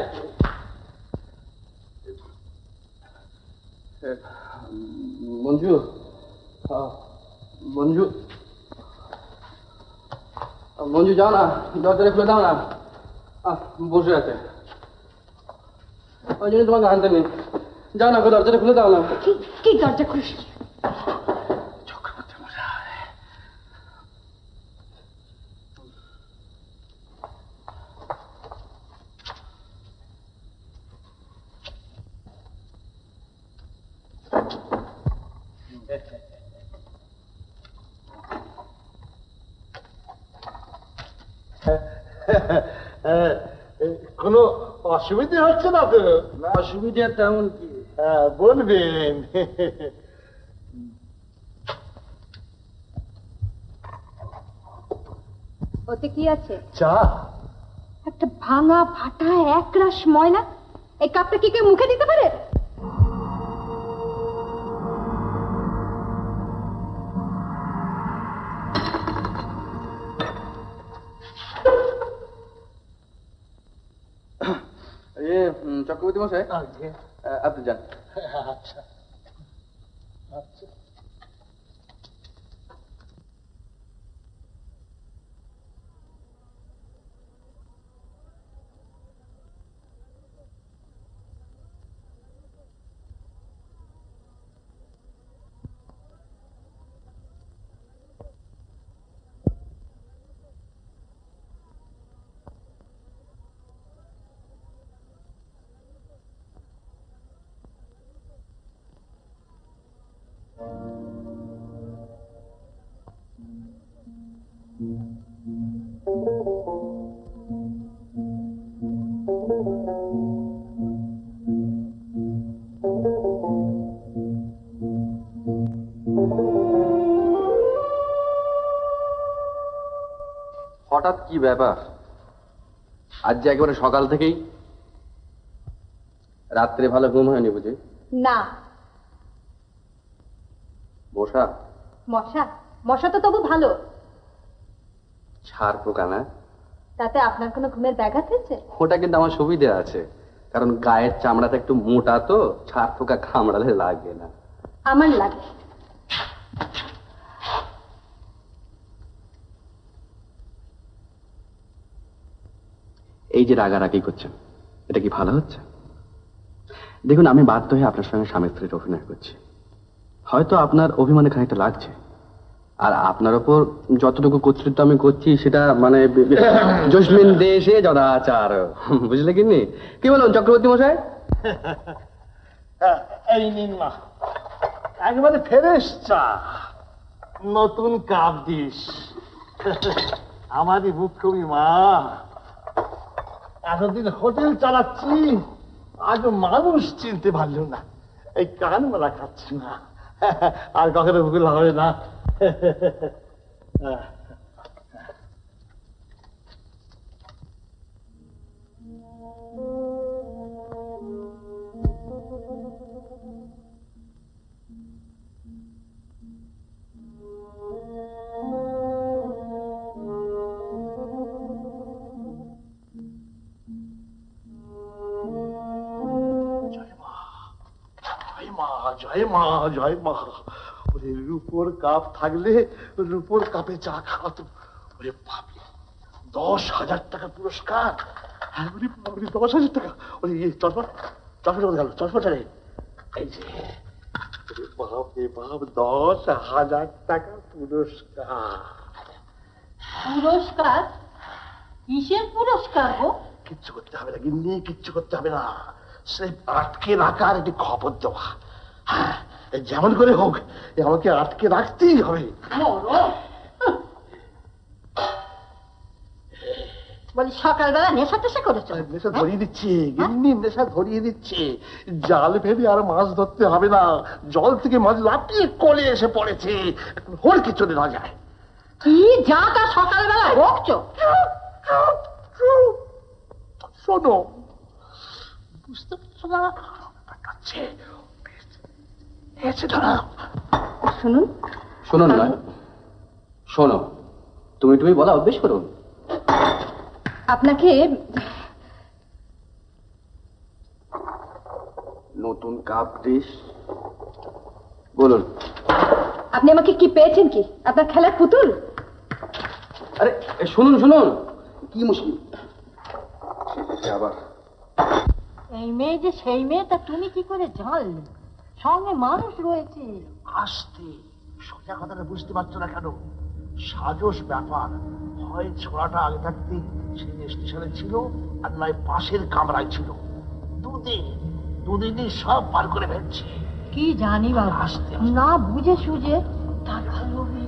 মঞ্জু, মঞ্জু, মঞ্জু যাও না, দরজাটা খুলে দাও না। বসে আছে। ওই জন্য তোমাকে আনতে নেই। যাও না গো, দরজাটা খুলে দাও না। কি কি দরজা খুলিস? কোনো অসুবিধা হচ্ছে না তো? অসুবিধা তেমন কি? বলবেন। ওতে কি আছে? চা? একটা ভাঙা ফাটা একরাশ ময়লা, এই কাপটা কি কেউ মুখে দিতে পারে? চক্রবর্তী মশাই, আপনি যান। আচ্ছা আচ্ছা। হঠাৎ কি ব্যাপার? আজ যে একেবারে সকাল থেকেই রাত্রে ভালো ঘুম হয়নি বুঝি? না। মশা? মশা? মশা তো তবু ভালো। ছাড় পোকা না? তাতে আপনার কোনো ঘুমের ব্যাঘাত হয়েছে? ওটা কিন্তু আমার সুবিধা আছে, কারণ গায়ের চামড়াটা একটু মোটা তো, ছাড় পোকা কামড়ালে লাগে না। আমার লাগে। এই যে রাগারাগি করছেন, এটা কি ভালো হচ্ছে? দেখুন, আমি বাধ্য হয়ে আপনার সঙ্গে স্বামী স্ত্রীর অভিনয় করছি। হয়তো আপনার অভিমানে খানিকটা লাগছে, আর আপনার ওপর যতটুকু কর্তৃত্ব আমি করছি সেটা মানে জসমিন দেশে যদাচার, বুঝলে কিনি? কি বলুন চক্রবর্তী মশাই? এই নিন মা, একেবারে ফ্রেশ চা, নতুন কাপ দিস। আমারই মুখ্যমী মা, এতদিন হোটেল চালাচ্ছি, আজ মানুষ চিনতে পারল না। এই কান মেলা খাচ্ছি না, আর কখনো ভুল হবে না। জয় মা, জয় মা। ওরে রূপোর কাপ থাকলে রূপোর কাপে চা খাওয়াতো। ওরে বাপরে, 10,000 টাকা পুরস্কার। হ্যাঁ, ওরে বাপরে, 10,000 টাকা। ওরে চশমা, চশমাটা কোথায় গেল? চশমাটা রে, এই যে। ওরে বাপ রে বাপ, 10,000 টাকা পুরস্কার। পুরস্কার? কিসের পুরস্কার গো? কিচ্ছু করতে হবে না গিন্নি, কিচ্ছু করতে হবে না। সে আটকে রাখার একটি খবর দেওয়া। হ্যাঁ, যেমন করে হোক আমাকে আটকে রাখতেই হবে। বলি সকালবেলা নেশা টেশা করেছো? নেশা ধরিয়ে দিচ্ছে গিন্নি, নেশা ধরিয়ে দিচ্ছে। জাল ফেলে আর মাছ ধরতে হবে না, জল থেকে মাছ লাফিয়ে কোলে এসে পড়েছে, এখন হড়কে চলে না যায়। কি যা তা সকালবেলা বকছো? শোনো, বুঝতে পারছো না? শুনুন। শুনুন নয়, শোনো। তুমি বলা অভ্যেস করুন। আপনাকে নতুন কাপ ডিশ বলুন। আপনি আমাকে কি পেয়েছেন? কি আপনার খেলার পুতুল? আরে শুনুন শুনুন, কি মুশকিল আবার? এই মেয়ে যে সেই মেয়ে তা তুমি কি করে জানলে? সঙ্গে মানুষ রয়েছে। আসতে সোজা কথাটা বুঝতে পারছো না কেন? সাজস ব্যাপার। হয় ছোড়াটা আগে থাকতে সেই স্টেশনে ছিল, আর নয় পাশের কামরায় ছিল। দুদিনই সব পার করে ফেলছে। কি জানি বাবা, না বুঝে সুঝে টাকা লোভে।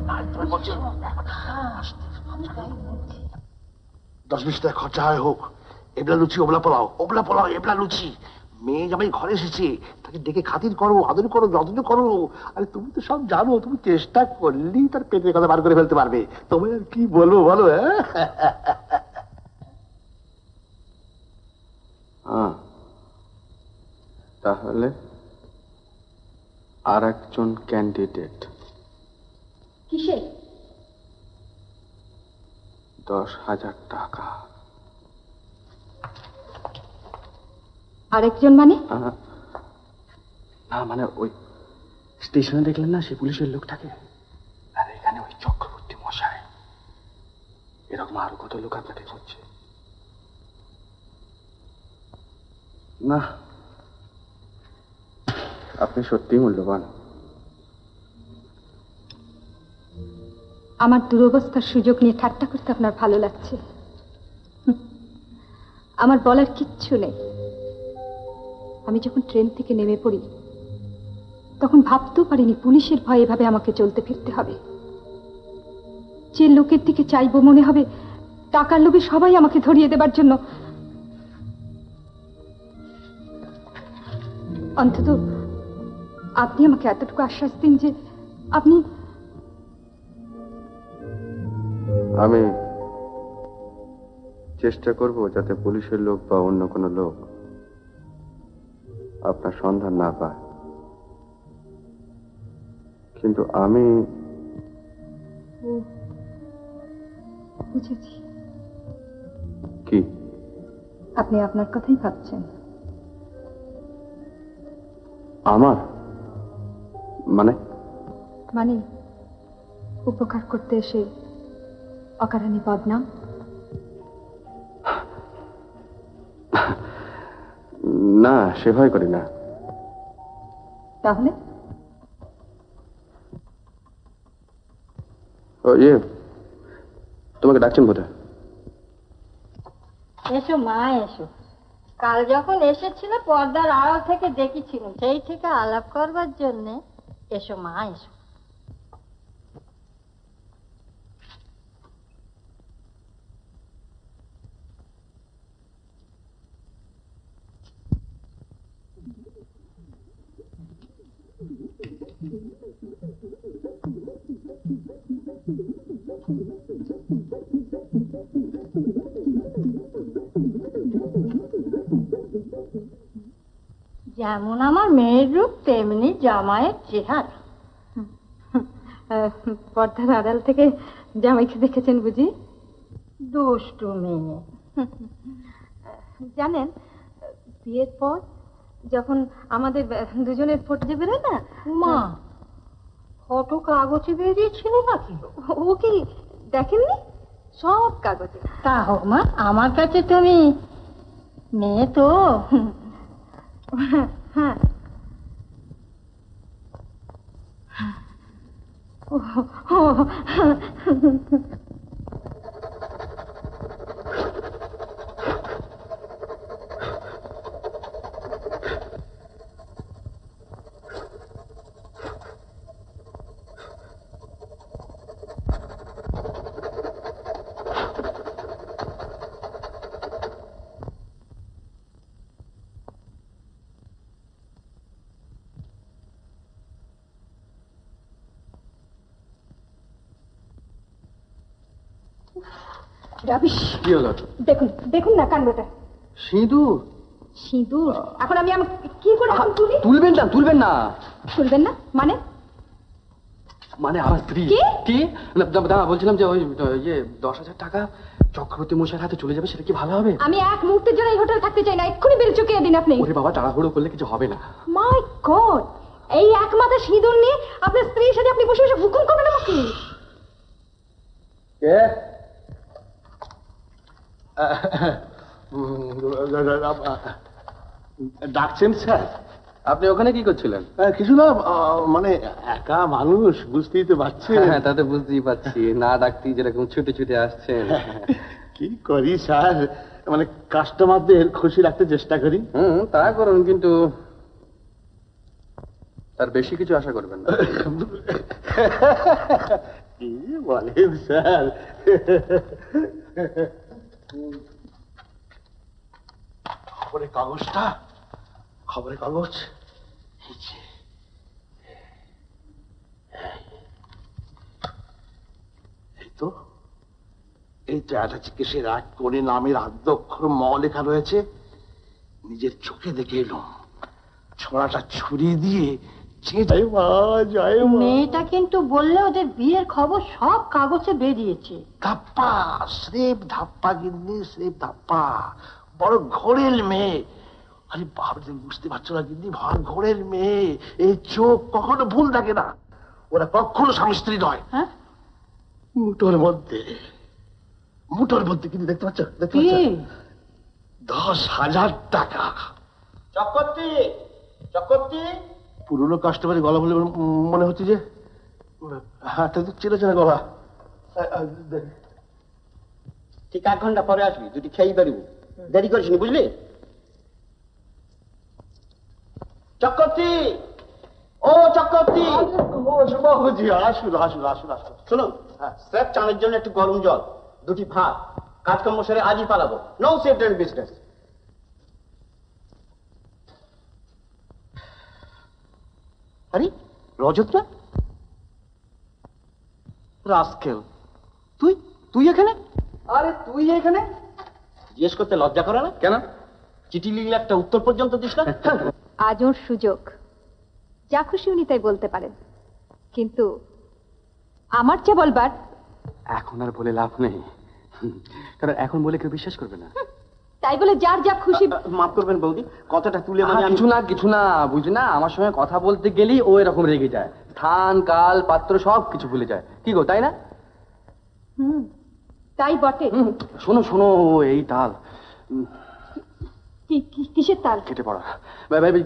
10-20 টাকা খরচা হয় হোক, এবলা লুচি ওবলা পোলাও, ওবলা পোলাও এবলা লুচি। মেয়ে জামাই ঘরে এসেছে, তাকে ডেকে খাতির করো, আদর করো, যত্ন করো। আরে তুমি তো সব জানো, তুমি চেষ্টা করলেই তার পেটের কথা বার করে ফেলতে পারবে। তোমায় আর কি বলবো বলো? হ্যাঁ, তাহলে আর একজন ক্যান্ডিডেট। কিসে? 10,000 টাকা। আরেকজন মানে? না মানে ওই স্টেশনে দেখলেন না সেই পুলিশের লোকটাকে, আর এখানে ওই চক্রবর্তী মশাই। এরকম আরো কত লোক আপনাকে খুঁজছে। না, আপনি সত্যিই মূল্যবান। আমার দুরবস্থার সুযোগ নিয়ে ঠাট্টা করতে আপনার ভালো লাগছে? আমার বলার কিচ্ছু নেই। আমি যখন ট্রেন থেকে নেমে পড়ি তখন ভাবতেও পারিনি পুলিশের ভয়ে এভাবে আমাকে চলতে ফিরতে হবে। যে লোকের দিকে চাইবো মনে হবে টাকার লোভে সবাই আমাকে ধরিয়ে দেবার জন্য। অন্তত আপনি আমাকে এতটুকু আশ্বাস দিন যে আপনি। আমি চেষ্টা করব যাতে পুলিশের লোক বা অন্য কোনো লোক আপনার সন্ধান না পায়, কিন্তু আমি বুঝেছি কি আপনি আপনার কথাই ভাবছেন। আমার মানে মানে উপকার করতে এসে অকারণে বদনাম। না, সে ভয় করি না। তাহলে ও তোমাকে ডাকছেন বোধহয়। এসো মা এসো। কাল যখন এসেছিল পর্দার আড়াল থেকে দেখেছিল, সেই থেকে আলাপ করবার জন্য। এসো মা এসো। যেমন আমার মেয়ের রূপ তেমনি জামাইয়ের চেহারা। পর্দার আড়াল থেকে জামাইকে দেখেছেন বুঝি? দুষ্টু মেয়ে। জানেন, বিয়ের পর যখন আমাদের দুজনের ফটো যে বেরোয় না, মা ফটো কাগজে বেরিয়েছিল নাকি? ও কি দেখেননি? সব কাগজে। তা হোক মা, আমার কাছে তুমি মেয়ে তো। হ্যাঁ, রাবিশ। কি হলো? দেখুন দেখুন না কাণ্ডটা। সিঁদুর? সিঁদুর এখন আমি কি করে এখন তুলি? তুলবেন না, তুলবেন না। তুলবেন না মানে? মানে আমার স্ত্রী। কি দাঁড়া, বলছিলাম যে ওই 10,000 টাকা চক্রবর্তী মশাইয়ের হাতে চলে যাবে, সেটা কি ভালো হবে? আমি এক মুহূর্তের জন্য এই হোটেল থাকতে চাই না, এক্ষুনি বের চুকিয়ে দিন আপনি। ওরে বাবা, তাড়াহুড়ো করলে কিছু হবে না। মাই গড, এই এক মাথা সিঁদুর নিয়ে আপনার স্ত্রীর সাথে আপনি বসে বসে হুকুম করবেন আমাকে? কে? ডাকছেন স্যার? আপনি ওখানে কি করছিলেন? কিছু না, মানে একা মানুষ, বুঝতেই তো পারছেন। হ্যাঁ, তা তো বুঝতেই পারছি, না ডাকতেই যেরকম ছুটে ছুটে আসছেন। কি করি স্যার, মানে কাস্টমারদের খুশি রাখতে চেষ্টা করি। তা করুন, কিন্তু তার বেশি কিছু আশা করবেন না। কি বলেন স্যার? খবরের কাগজটা, খবরের কাগজ এই যে। এই তো একটা চিকিৎসের এক কোণে নামের আদ্যক্ষর ম লেখা রয়েছে। নিজের চোখে দেখে এলাম, ছড়াটা ছুরি দিয়ে জয় মা জয় মা। মেয়েটা কিন্তু বললে ওদের বিয়ের খবর সব কাগজে বেরিয়েছে। ধাপ্পা, স্রেফ ধাপ্পা গিন্নি, স্রেফ ধাপ্পা। বড় ঘোরেল মেয়ে। আরে বাবা, তুমি বুঝতে পারছো না গিন্নি, ভার ঘোরেল মেয়ে। এই চোখ কখনো ভুল থাকে না। ওরা কখনো স্বামী স্ত্রী নয়। হ্যাঁ, মুঠোর মধ্যে, মুঠোর মধ্যে কিন্তু দেখতে পাচ্ছ, দেখতে পাচ্ছ? 10,000 টাকা। চক্রবর্তী, চক্রবর্তী। পুরনো কাস্টমারের গলা বলে মনে হচ্ছে যে। হ্যাঁ, তাই তো চেনা চেনা গলা। ঠিক 1 ঘন্টা পরে আসবি, দুটি খেয়েই বেরোবো। দেরি করিস নি, বুঝলি? চক্রবর্তী, ও চক্রবর্তী। বাবুজি, আসুন আসুন আসুন আসুন। শুনুন, স্রেফ চানের জন্য একটু গরম জল, দুটি ভাত, কাজকর্ম সেরে আজই পালাবো। No safe and business. আরে রজত না, রাস্কেল, তুই তুই এখানে? আরে তুই এখানে? জিজ্ঞেস করতে লজ্জা করে না? কেন? চিঠি লিখলে একটা উত্তর পর্যন্ত দিস না? আজ ওর সুযোগ, যা খুশি উনি তাই বলতে পারেন, কিন্তু আমার যে বলবার। এখন আর বলে লাভ নেই, কারণ এখন বলে কেউ বিশ্বাস করবে না। তাই বলে যার যা খুশি। মাফ করবেন বৌদি, কথাটা তুলে মানে আমি- কিছু না বুঝি না, আমার সঙ্গে কথা বলতে গেলেই ও এরকম রেগে যায়, স্থান কাল পাত্র সব কিছু ভুলে যায়। কি গো, তাই না? তাই বটে। শোনো শোনো, এই তাল কিসের তাল? কেটে পড়া।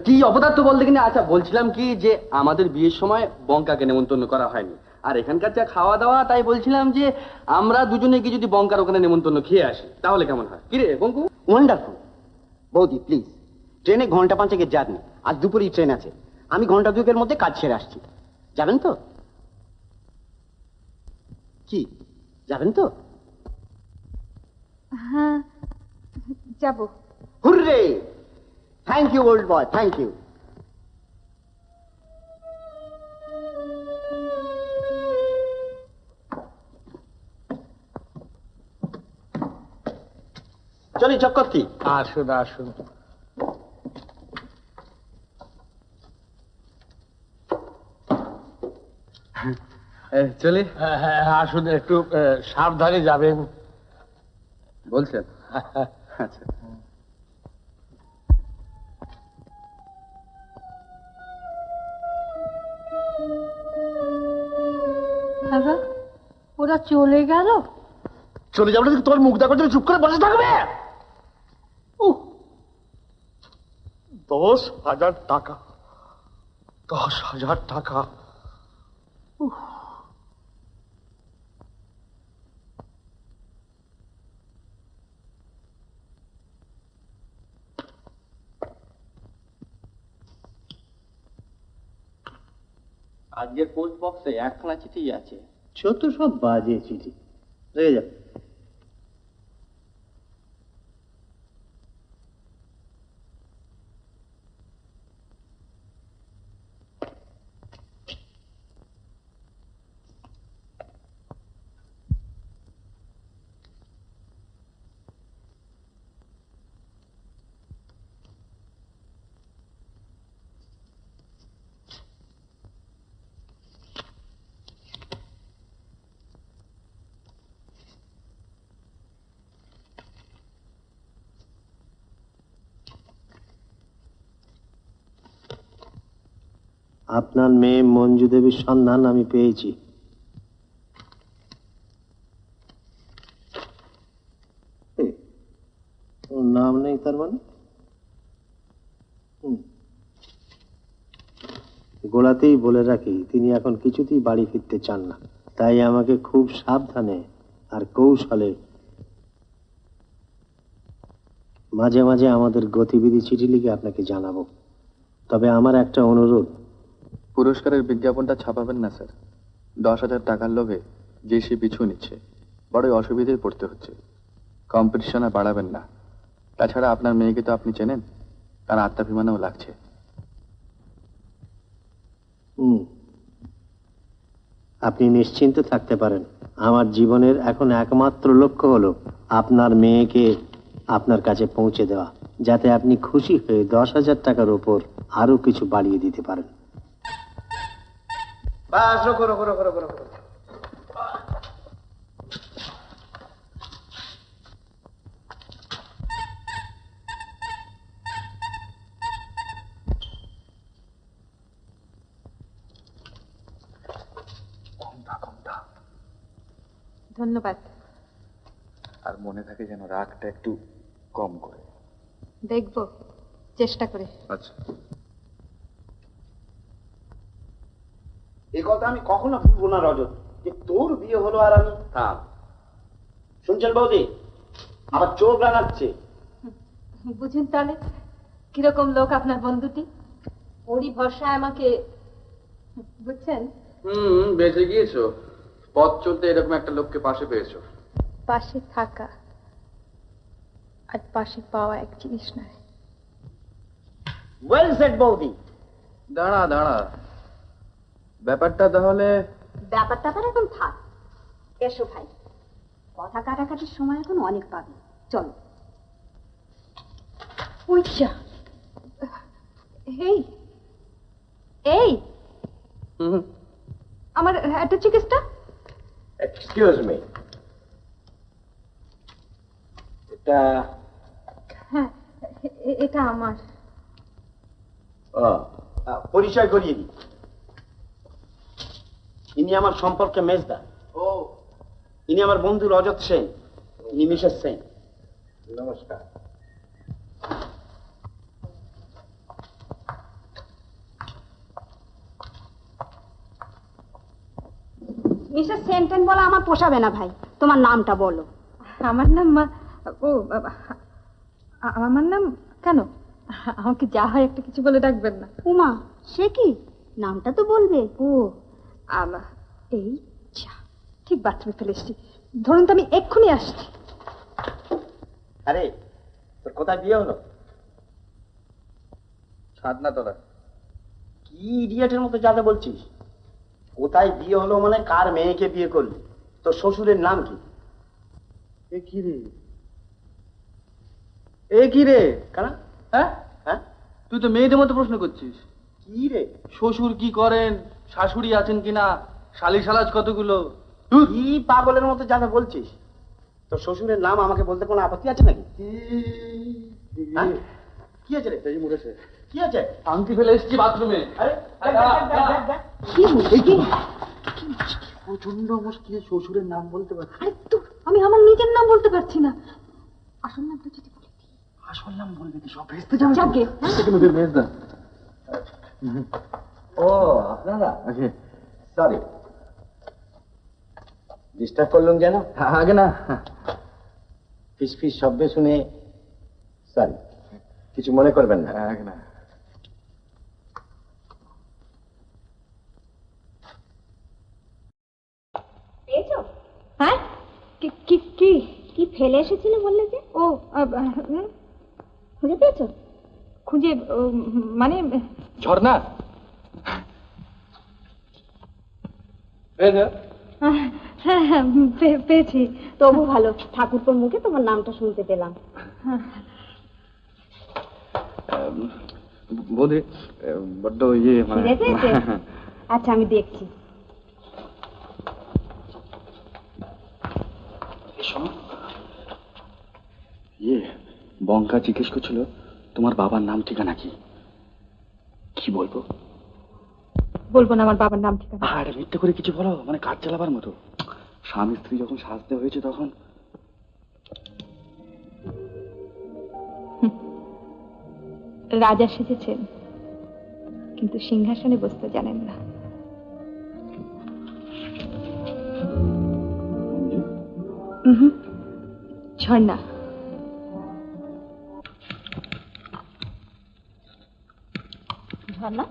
কি অপদার্থ বলতে কিনা। আচ্ছা, বলছিলাম কি যে আমাদের বিয়ের সময় বঙ্কাকে নেমন্তন্ন করা হয়নি, আর এখানকার যা খাওয়া দাওয়া, তাই বলছিলাম যে আমরা দুজনে গিয়ে যদি বঙ্কার ওখানে নেমন্তন্ন খেয়ে আসি তাহলে কেমন হয়? কি রে বঙ্কু? ওয়ান্ডারফুল। বৌদি প্লিজ, ট্রেনে ঘন্টা 5 জার্নি, আজ দুপুরেই ট্রেন আছে। আমি ঘন্টা 2 মধ্যে কাজ সেরে আসছি। যাবেন তো? কি যাবেন তো? হ্যাঁ, যাব। Hurray! Thank you old boy, thank you. চলি চক্রবর্তী। আসুন আসুন। চলে হ্যাঁ হ্যাঁ, আসুন, একটু সাবধানে যাবেন। বলছেন? আচ্ছা। বাবা, ওরা চলে গেল? চলে যাবো না, তোমার মুখ দেখা জন্য চুপ করে বসে থাকবে? 10,000 টাকা, 10,000 টাকা। আজকের পোস্ট বক্সে 1খানা চিঠি আছে, যত সব বাজে চিঠি। রেখে যাও। আপনার মেয়ে মঞ্জু দেবীর সন্ধান আমি পেয়েছি। ওর নাম নেই তার মানে? গোড়াতেই বলে রাখি, তিনি এখন কিছুতেই বাড়ি ফিরতে চান না। তাই আমাকে খুব সাবধানে আর কৌশলে মাঝে মাঝে আমাদের গতিবিধি চিঠি লিখে আপনাকে জানাবো। তবে আমার একটা অনুরোধ, পুরস্কারের বিজ্ঞাপনটা ছাপাবেন না স্যার। 10,000 টাকার লোভে যে সে পিছু নিচ্ছে, বড়ই অসুবিধায় পড়তে হচ্ছে। কম্পিটিশনে বাড়াবেন না। তাছাড়া আপনার মেয়েকে তো আপনি চেনেন, তার আত্মাভিমানেও লাগছে। আপনি নিশ্চিন্ত থাকতে পারেন। আমার জীবনের এখন একমাত্র লক্ষ্য হলো আপনার মেয়েকে আপনার কাছে পৌঁছে দেওয়া, যাতে আপনি খুশি হয়ে 10,000 টাকার উপর আরো কিছু বাড়িয়ে দিতে পারেন। বাস, রোকো রোকো রোকো রোকো রোকো। ধন্যবাদ। আর মনে থাকে যেন রাগটা একটু কম করে। দেখব, চেষ্টা করে। আচ্ছা। এই কথা আমি কখনো ভুলবো না রজত, যে তোর বিয়ে হলো আর আমি থাম। শুনছেন বৌদি, আমার চোখ রাঙাচ্ছে। বুঝুন তাহলে কিরকম লোক আপনার বন্ধুটি। ওরই ভরসায় আমাকে, বুঝছেন? বেঁচে গিয়েছো। পথ চলতে এরকম একটা লোককে পাশে পেয়েছো। পাশে থাকা আর পাশে পাওয়া এক জিনিস নয়। ওয়েল সেড বৌদি। দাঁড়া দাঁড়া, ব্যাপারটা তাহলে ব্যাপারটা এখন থাক। এসো ভাই, কথা কাটাকাটির সময় এখন অনেক পাবে। চলো। উইচা, এই এই আমার একটা চিকিৎসা। এক্সকিউজ মি, এটা হ্যাঁ, এটা আমার। পরিচয় করিয়ে দিই, ইনি আমার সম্পর্কে মেজদা। ও, ইনি আমার বন্ধু রজত সেন, ইনি মিসেস সেন। নমস্কার। মিসেস সেন্টেন বলা আমার পোষাবে না ভাই, তোমার নামটা বলো। আমার নাম আমার নাম কেন? আমাকে যা হয় একটা কিছু বলে ডাকবেন না। উমা, সে কি? নামটা তো বলবে। ও এই যা, ঠিক বাথরুমে ফেলে এসছি। ধরুন তো আমি এক্ষুনি আসছি। আরে তোর কোথায় বিয়ে হলো? ছাদনাতলা। কি ইডিয়েটের মতো যাতে বলছিস? কোথায় বিয়ে হলো মানে কার মেয়েকে বিয়ে করলি? তোর শ্বশুরের নাম কি? এ কি রে, এ কি রে? কেন? হ্যাঁ, হ্যাঁ, তুই তো মেয়েদের মতো প্রশ্ন করছিস। কি রে? শ্বশুর কি করেন, শাশুড়ি আছেন কিনা, শালি শালাজ কতগুলো। কি পাগলের মতো যাতে বলছিস? তোর শ্বশুরের নাম আমাকে বলতে কোনো আপত্তি আছে নাকি? হ্যাঁ? কি আছে রে? মরেছে। কি আছে? আংটি ফেলে এসেছি বাথরুমে। আরে কি মুশকিল! প্রচন্ড মুশকিল, শ্বশুরের নাম বলতে পারছি। আরে তো আমি আমার নিজের নাম বলতে পারছি না। আসল নামটা যদি বলে দিই। আসল নাম বলবি কি? সব ভেস্তে যাবে। যাকে মেজদা। ও আপনারা, সরি ডিস্টার্ব করলাম যেন। আগে না, ফিস ফিস শব্দ শুনে সরি, কিছু মনে করবেন না। আগে না। পেয়েছো? হ্যাঁ, কি কি কি কি ফেলে এসেছিলে বললে যে? ও খুঁজে পেয়েছো? খুঁজে মানে ঝর্ণা, হ্যাঁ হ্যাঁ পেয়েছি। তবু ভালো, ঠাকুরপোর মুখে তোমার নামটা শুনতে পেলাম। বৌদি বড্ড ইয়ে মানে খিদে পেয়েছে? আচ্ছা আমি দেখছি। ইয়ে বঙ্কা জিজ্ঞেস করছিল তোমার বাবার নাম ঠিকানা কি? কি বলবো? বলবো না আমার বাবার নাম ঠিকানা। আরে মিথ্যে করে কিছু বলো, মানে কাজ চালাবার মতো। স্বামী স্ত্রী যখন সাজতে হয়েছে তখন। রাজা সেজেছেন কিন্তু সিংহাসনে বসতে জানেন না। ঝর্ণা, ঝর্ণা,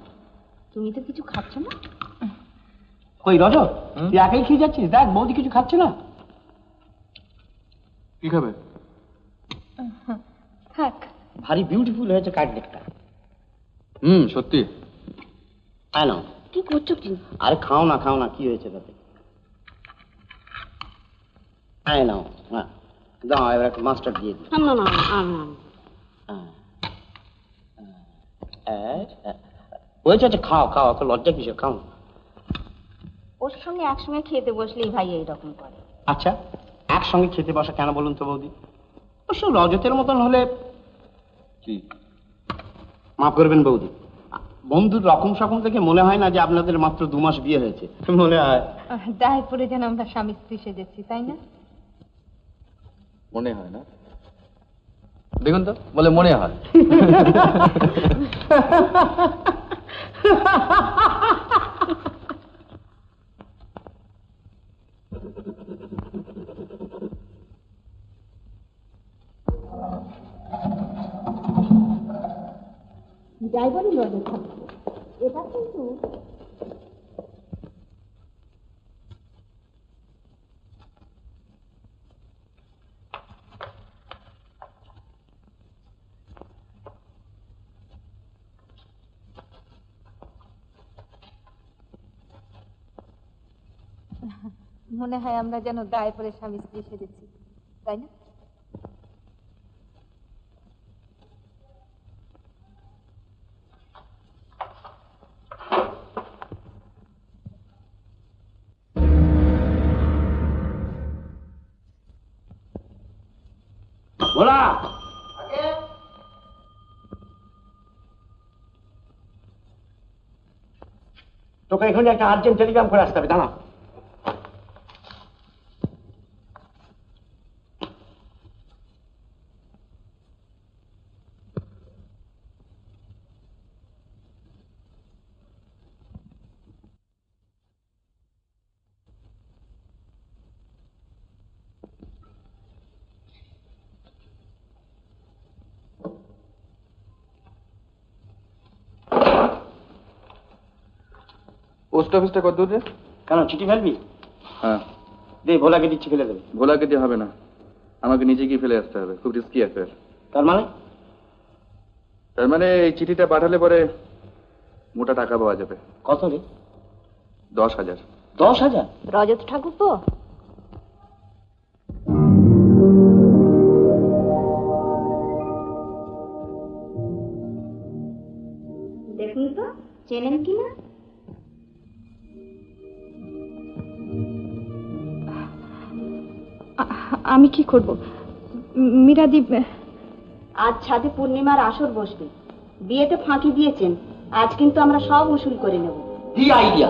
তুমি তো কিছু খাচ্ছ না। কই রজত, তুই একাই খেয়ে যাচ্ছিস? দেখ বৌদি কিছু খাচ্ছে না। কি খাবে? থাক। ভারী বিউটিফুল হয়েছে কাটলেটটা। সত্যি। তাই না? কি করছো কি? আরে খাও না, কি হয়েছে তাতে? তাই নাও, হ্যাঁ দাও, এবার একটা মাস্টার দিয়ে দিই। না না হয়েছে, আচ্ছা খাও, তো লজ্জা কিসে, খাও। ওর সঙ্গে একসঙ্গে খেতে বসলেই ভাই এইরকম করে। আচ্ছা, একসঙ্গে খেতে বসা কেন বলুন তো বৌদি? অবশ্য রজতের মতন হলে কি মাফ করবেন বৌদি, বন্ধুর রকম সকম থেকে মনে হয় না যে আপনাদের মাত্র 2 মাস বিয়ে হয়েছে, মনে হয়। দায় পড়ে যেন আমরা স্বামী স্ত্রী সেজেছি, তাই না? মনে হয় না? দেখুন তো, বলে মনে হয়। যাই বলি রজত, এটা কিন্তু মনে হয় আমরা যেন দায় পড়ে স্বামী স্ত্রী সেজেছি, তাই না? ভোলা, তোকে এখানে একটা আর্জেন্ট টেলিগ্রাম করে আসতে হবে, দাঁড়া। পোস্ট অফিসটা কত দূর রে? কেন, চিঠি ফেলবি? হ্যাঁ দে, ভোলাকে দিচ্ছি, ফেলে দেবে। ভোলাকে দিয়ে হবে না, আমাকে নিজে গিয়ে ফেলে আসতে হবে, খুব রিস্কি অ্যাফেয়ার। তার মানে? তার মানে এই চিঠিটা পাঠালে পরে মোটা টাকা পাওয়া যাবে। কত রে? 10,000। 10,000? রজত ঠাকুর তো দেখুন তো চেনেন কিনা। আমি কি করব মীরাদি? আজ ছাদে পূর্ণিমার আসর বসবে, বিয়েতে ফাঁকি দিয়েছেন, আজ কিন্তু আমরা সব উসুল করে নেব। কি আইডিয়া!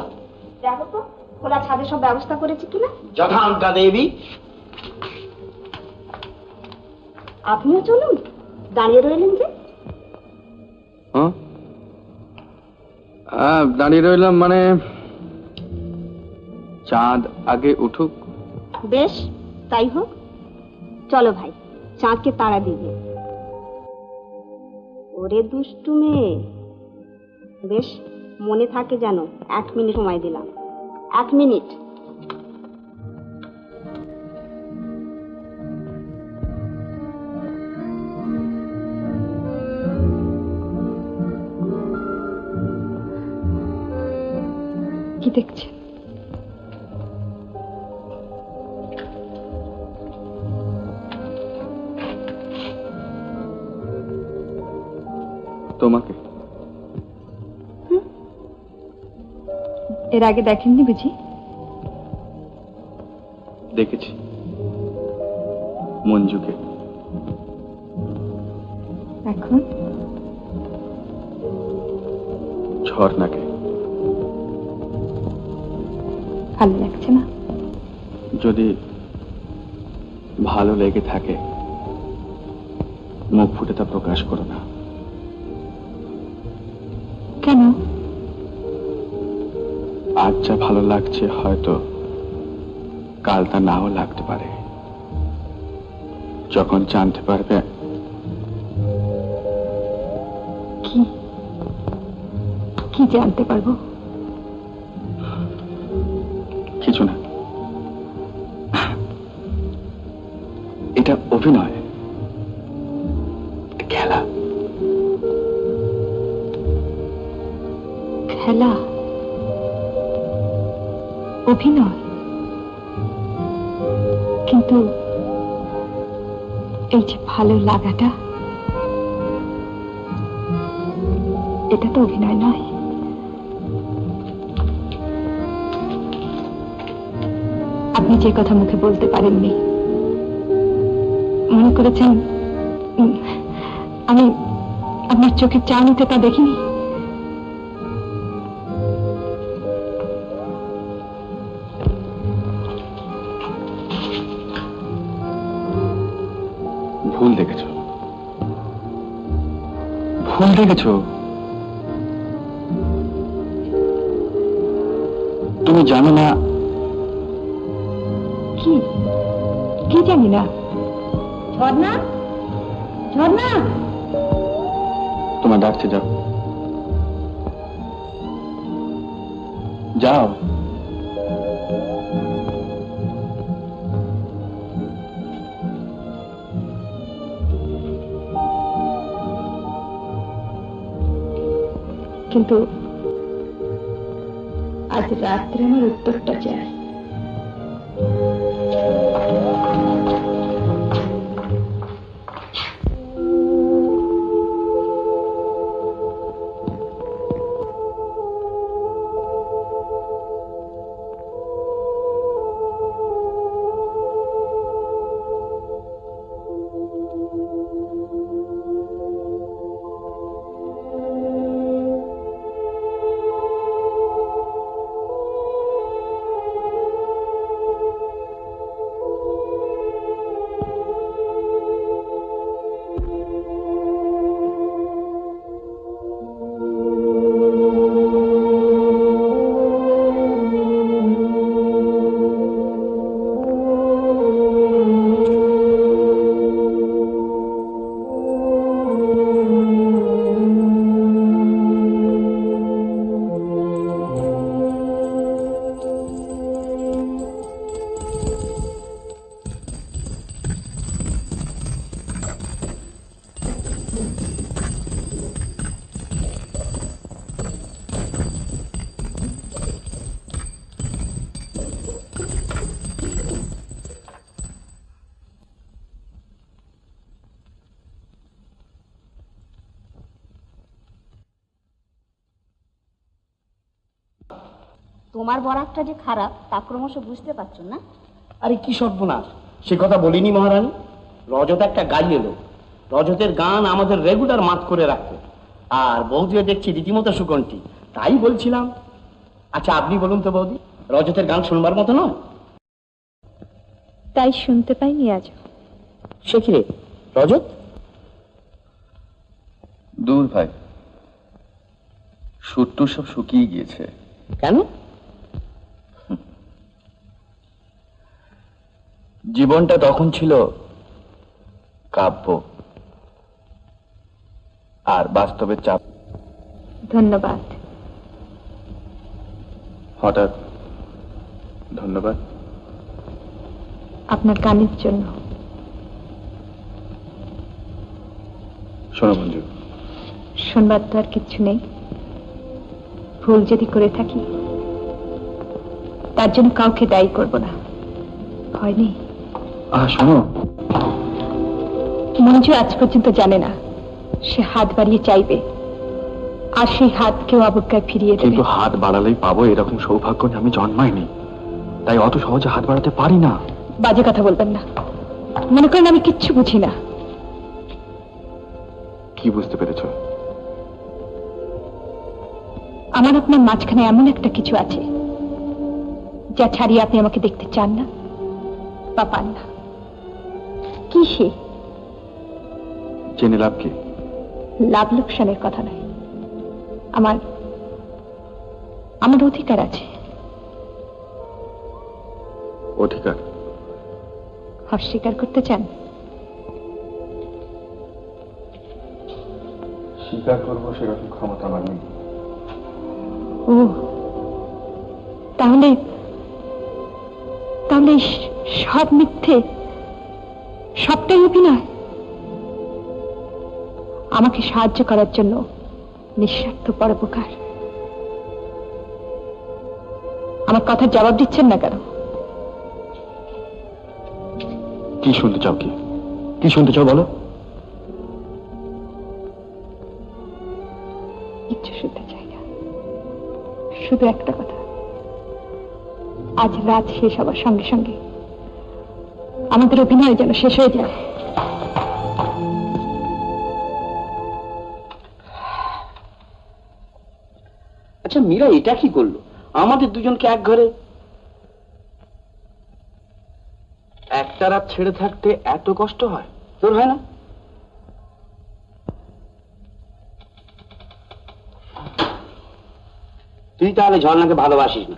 দেখো তো খোলা ছাদে সব ব্যবস্থা করেছি কিনা। যথাঙ্কা দেবী। আপনিও চলুন, দাঁড়িয়ে রইলেন যে? দাঁড়িয়ে রইলাম মানে চাঁদ আগে উঠুক। বেশ, তাই হোক। চলো ভাই, চাঁদকে তাড়া দিবে। ওরে দুষ্টু মেয়ে, বেশ মনে থাকে জানো। 1 মিনিট সময় দিলাম, 1 মিনিট। কি দেখছে? তোমাকে। এর আগে দেখেননি বুঝি? দেখেছি মঞ্জুকে। এখন ঝর্ণাকে। ভালো লাগছে না? যদি ভালো লেগে থাকে মুখ ফুটে তা প্রকাশ করো না। কেন? আজ যা ভালো লাগছে হয়তো কাল তা নাও লাগতে পারে। যখন জানতে পারবে কি কি জানতে পারবো? কিছু না, এটা অভিনয়, এটা খেলা। খেলা? অভিনয়? কিন্তু এই যে ভালো লাগাটা, এটা তো অভিনয় নয়। আপনি যে কথা মুখে বলতে পারেননি, মনে করেছেন আমি আপনার চোখের চাউনিতে তা দেখিনি? ভুল দেখেছ, ভুল দেখেছ। তুমি জানো না? কি কি জানি না? ঝর্ণা, ঝর্ণা, তোমার ডাকছে, যাও যাও। কিন্তু আজ রাত্রে আমার উত্তরটা চাই। তোমার বরাতটা যে খারাপ তা ক্রমশ বুঝতে পারছো না? আরে কি সর্বনাশ, সে কথা বলিনি মহারানী। রজত একটা গাড়ি এলো, রজতের গান আমাদের রেগুলার মাত করে রাখতো, আর বৌদিও দেখছি রীতিমতো সুকণ্ঠী। তাই বলছিলাম, আচ্ছা আপনি বলুন তো বৌদি, রজতের গান শুনবার মতো নয়? তাই শুনতে পাইনি আজ। সে কি রে রজত? দূর ভাই, সুরটু সব শুকিয়ে গিয়েছে। কেন? জীবনটা তখন ছিল কাব্য, আর বাস্তবে চাপ। ধন্যবাদ। হঠাৎ ধন্যবাদ? আপনার গানের জন্য। শোনো মঞ্জু, শুনবার তো আর কিচ্ছু নেই। ভুল যদি করে থাকি তার জন্য কাউকে দায়ী করব না, ভয় নেই। শোনো, মঞ্জু আজ পর্যন্ত জানে না সে হাত বাড়িয়ে চাইবে, আর সেই হাত কেউ অবজ্ঞায় ফিরিয়ে দেবে। কিন্তু হাত বাড়ালেই পাবো এরকম সৌভাগ্য নিয়ে আমি জন্মাইনি, তাই অত সহজে হাত বাড়াতে পারি না। বাজে কথা বলবেন না, মনে করেন আমি কিচ্ছু বুঝি না। কি বুঝতে পেরেছ? আমার আপনার মাঝখানে এমন একটা কিছু আছে যা ছাড়িয়ে আপনি আমাকে দেখতে চান না বা পান না। কি সে? জেনে লাভ কি? লাভ লোকসানের কথা নয়, আমার অধিকার আছে। অধিকার। অস্বীকার করতে চান? স্বীকার করবো সেরকম ক্ষমতা আমার নেই। ও তাহলে তাহলে সব মিথ্যে, সবটাই অভিনয়। আমাকে সাহায্য করার জন্য নিঃস্বার্থ পরোপকার। আমার কথার জবাব দিচ্ছেন না কেন? কি শুনতে চাও? কি শুনতে চাও বলো? কিচ্ছু শুনতে চাই না, শুধু একটা কথা। আজ রাত শেষ হবার সঙ্গে সঙ্গে আমাদের অভিনয় যেন শেষ হয়ে যায়। আচ্ছা মীরা এটা কি করলো? আমাদের দুজনকে এক ঘরে একটা রাত ছেড়ে থাকতে এত কষ্ট হয়? তোর হয় না? তুই তাহলে ঝর্ণাকে ভালোবাসিস না?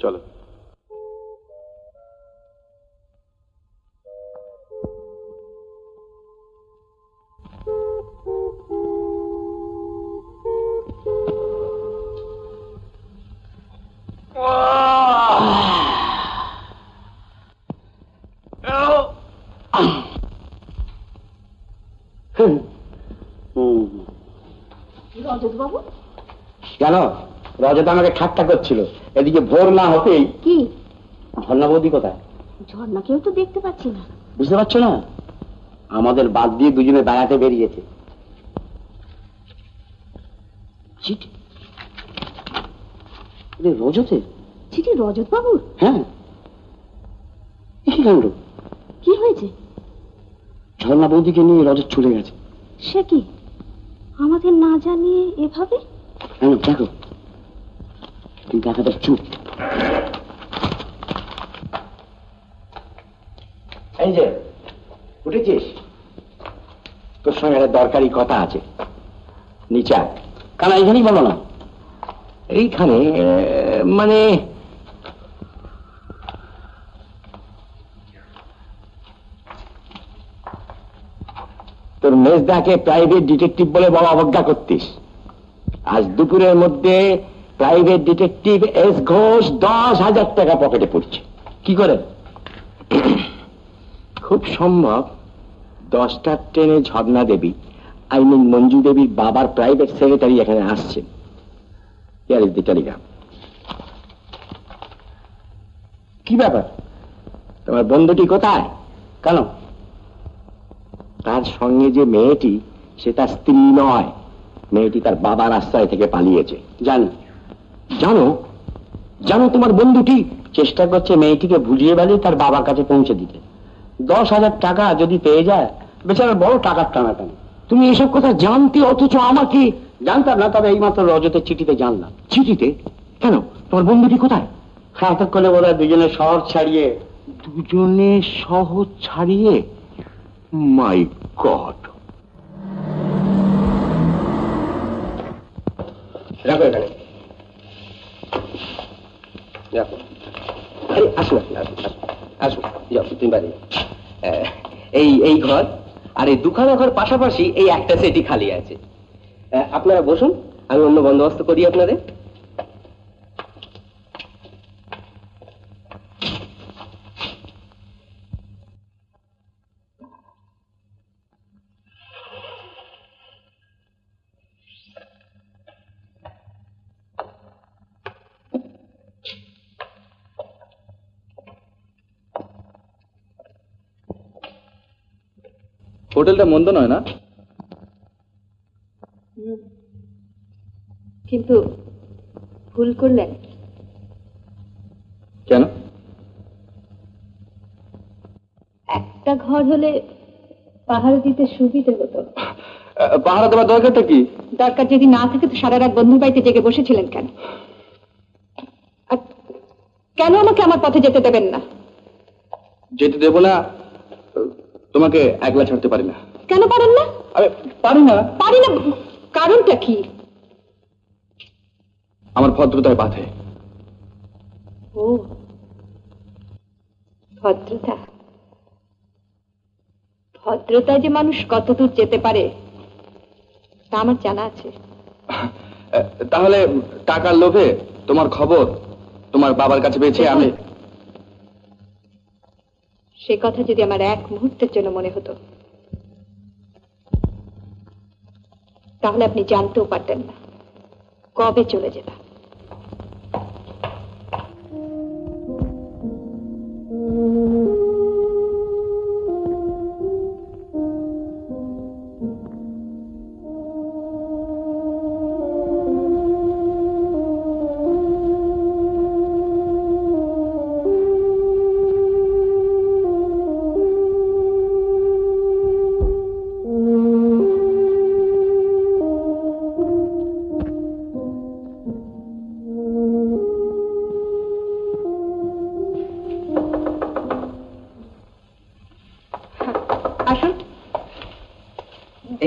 চলো। রজত বাবু, কেন? রজত আমাকে ঠাট্টা করছিল। এদিকে ভোর না হতেই কি ঝর্ণা বৌদি কোথায়? ঝর্ণাকেও তো দেখতে পাচ্ছি না। বুঝতে পারছো না? আমাদের বাদ দিয়ে দুজনে বেড়াতে বেরিয়েছে। চিঠি? রজতের চিঠি? রজত বাবুর? হ্যাঁ। কি কাণ্ড! কি হয়েছে? ঝর্ণা বৌদিকে নিয়ে রজত চলে গেছে। সে কি, আমাদের না জানিয়ে এভাবে? হ্যাঁ দেখো, তুই দেখাটা চুপ। এই যে উঠেছিস, তোর সঙ্গে একটা দরকারি কথা আছে। নিচে আয়। কেন এইখানেই বলো না? এইখানে মানে তোর মেজদাকে প্রাইভেট ডিটেকটিভ বলে বড় অবজ্ঞা করতিস। আজ দুপুরের মধ্যে প্রাইভেট ডিটেকটিভ এস ঘোষ 10,000 টাকা পকেটে পড়ছে। কি করে? খুব সম্ভব 10টার ট্রেনে ঝর্ণা দেবী, আই মিন মঞ্জু দেবীর বাবার প্রাইভেট সেক্রেটারি এখানে আসছেন। Here is the Telegram. কি ব্যাপার? তোমার বন্ধুটি কোথায়? কেন? তার সঙ্গে যে মেয়েটি, সে তার স্ত্রী নয়। মেয়েটি তার বাবার আশ্রয় থেকে পালিয়েছে। জানো? জানো? জানো তোমার বন্ধুটি চেষ্টা করছে মেয়েটিকে ভুলিয়ে বালিয়ে তার বাবার কাছে পৌঁছে দিতে। 10,000 টাকা যদি পেয়ে যায়, বেচারা বড় টাকার টানাটানি। তুমি এসব কথা জানতে, অথচ আমাকে জানতাম না। তবে এইমাত্র রজতের চিঠিতে জানলাম। চিঠিতে? কেন? তোমার বন্ধুটি কোথায়? হ্যাঁ, এতক্ষণে বলে দুজনে শহর ছাড়িয়ে। দুজনে শহর ছাড়িয়ে? মাই গড! রাখো এখানে, রাখো। আরে আসুন আসুন আসুন আসুন আসুন, যাও তুমি বাড়ি। এই ঘর আর এই দুখানা ঘর পাশাপাশি এই একটা সেটি খালি আছে। আপনারা বসুন, আমি অন্য বন্দোবস্ত করি আপনাদের। হোটেলটা মন্দ নয় না? কিন্তু ভুল করলেন। কেন? একটা ঘর হলে পাহারা দিতে সুবিধে হতো। পাহারা দেওয়ার দরকারটা কি? দরকার যদি না থাকে তো সারা রাত বন্ধুর বাড়িতে জেগে বসেছিলেন কেন? আর কেন আমাকে আমার পথে যেতে দেবেন না? যেতে দেবো না, তোমাকে একলা ছাড়তে পারি না। কেন পারেন না? আরে পারি না। পারি না কারণটা কি? আমার ভদ্রতায় বাধে। ও ভদ্রতা। ভদ্রতায় যে মানুষ কতদূর যেতে পারে তা আমার জানা আছে। তাহলে টাকার লোভে তোমার খবর তোমার বাবার কাছে পেয়েছি আমি। সে কথা যদি আমার এক মুহূর্তের জন্য মনে হতো তাহলে আপনি জানতেও পারতেন না কবে চলে যেতাম।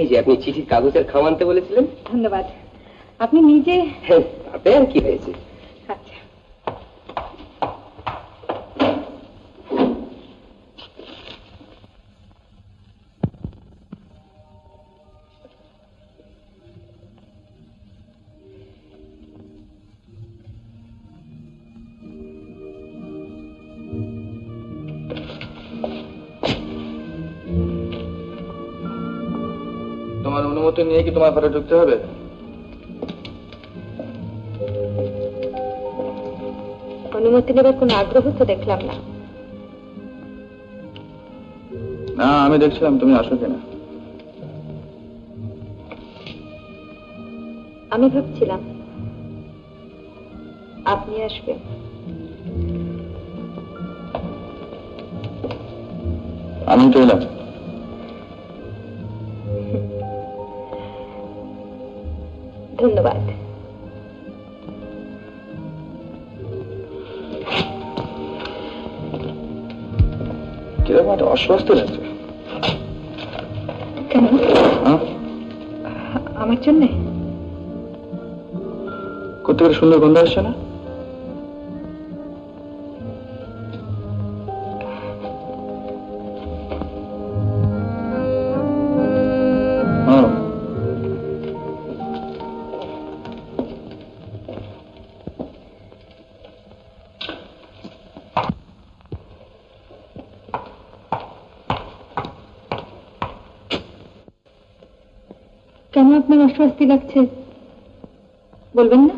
এই যে আপনি চিঠির কাগজের খাম আনতে বলেছিলেন। ধন্যবাদ। আপনি নিজে। হ্যাঁ, আপনার কি হয়েছে? আচ্ছা, তোমার অনুমতি নিয়ে কি তোমার ঘরে ঢুকতে হবে? অনুমতি নেবার কোনো আগ্রহ তো দেখলাম না। না, আমি দেখছিলাম তুমি আসো কিনা। আমি ভাবছিলাম আপনি আসবেন। আমি তো এলাম। ধন্যবাদ। কিরকম একটা অস্বস্তি লাগছে। কেন? আমার জন্যে? কোথেকে সুন্দর গন্ধ আসছে না? কেন আপনার অস্বস্তি লাগছে বলবেন না?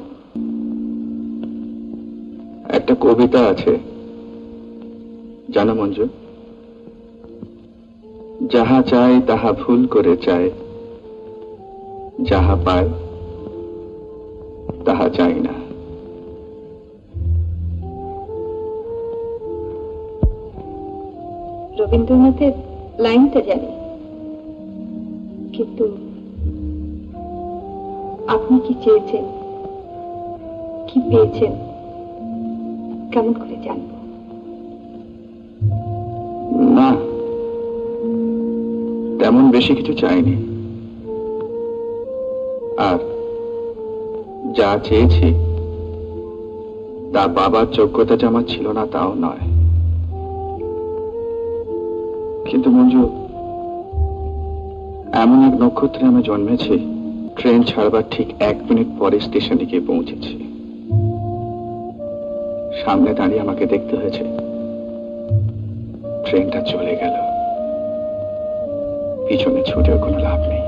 একটা কবিতা আছে জানো মঞ্জু, যাহা চায় তাহা ভুল করে চায়, যাহা পায় তাহা চাই না। রবীন্দ্রনাথের লাইনটা জানি, কিন্তু আপনি কি চেয়েছেন, কি পেয়েছেন কেমন করে জানব? না, তেমন বেশি কিছু চাইনি। আর যা চেয়েছি তা বাবার যোগ্যতা যে আমার ছিল না তাও নয়, কিন্তু মঞ্জু, এমন এক নক্ষত্রে আমি জন্মেছি, ট্রেন ছাড়বার ঠিক 1 মিনিট পরে স্টেশনে গিয়ে পৌঁছেছি। সামনে দাঁড়িয়ে আমাকে দেখতে হয়েছে ট্রেনটা চলে গেল, পিছনে ছুটেও কোনো লাভ নেই।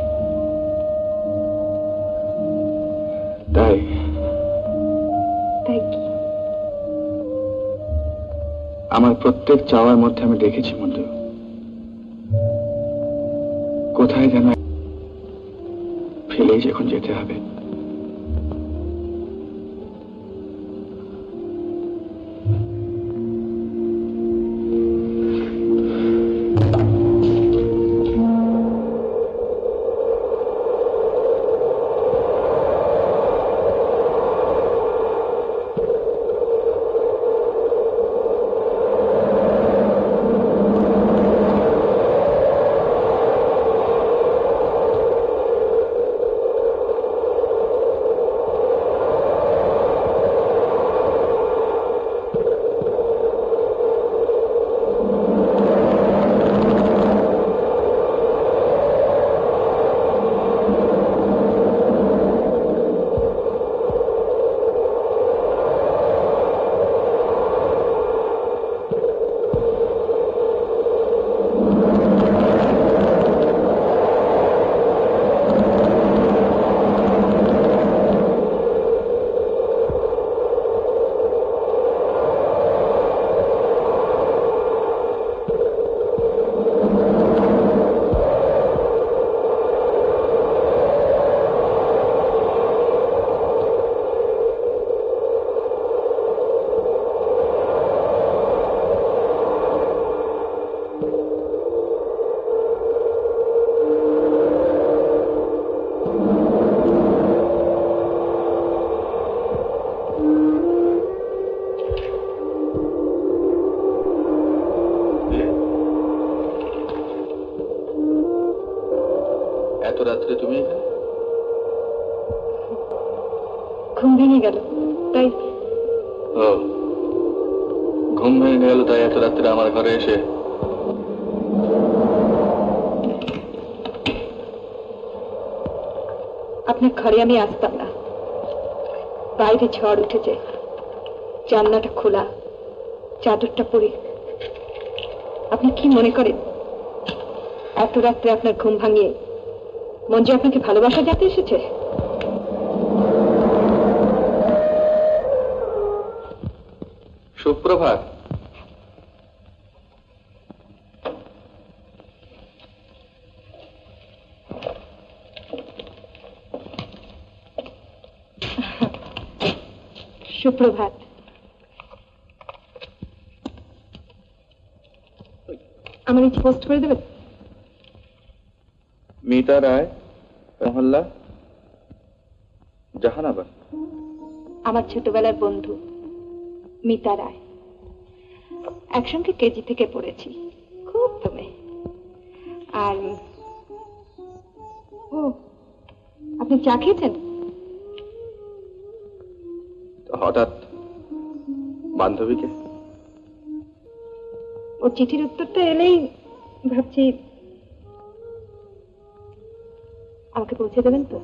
তাই আমার প্রত্যেক চাওয়ার মধ্যে আমি দেখেছি মঞ্জু, কোথায় যেন ফেলেই যখন যেতে হবে। এত রাত্রে তুমি? ঘুম ভেঙে গেল তাই। ও, ঘুম ভেঙে গেল তাই এত রাত্রে আমার ঘরে এসে? আপনার ঘরে আমি আসতাম না, বাইরে ঝড় উঠেছে, জানলাটা খোলা, চাদরটা পরে। আপনি কি মনে করেন এত রাত্রে আপনার ঘুম ভাঙিয়ে মঞ্জু আপনাকে ভালোবাসা যাতে এসেছে? সুপ্রভাত। সুপ্রভাত। আমার এই পোস্ট করে দেবেন? মিতা রায়, মহল্লা জাহানাবাদ। আমার ছোটবেলার বন্ধু মিতা রায়, একসঙ্গে কেজি থেকে পড়েছি, খুব দমে। আর ও, আপনি চা খেয়েছেন? হঠাৎ বান্ধবীকে? ও চিঠির উত্তরটা এলেই ভাবছি আমাকে পৌঁছে দেবেন তো।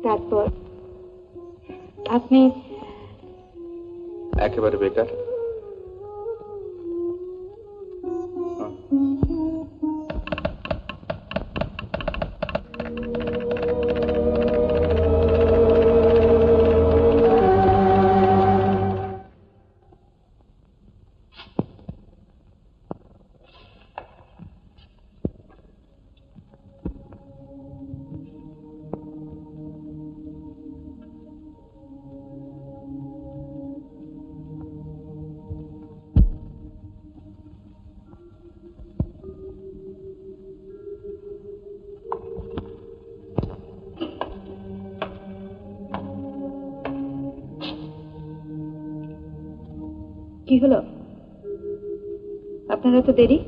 তারপর আপনি একেবারে বেকার? কি হলো, আপনার এত দেরি?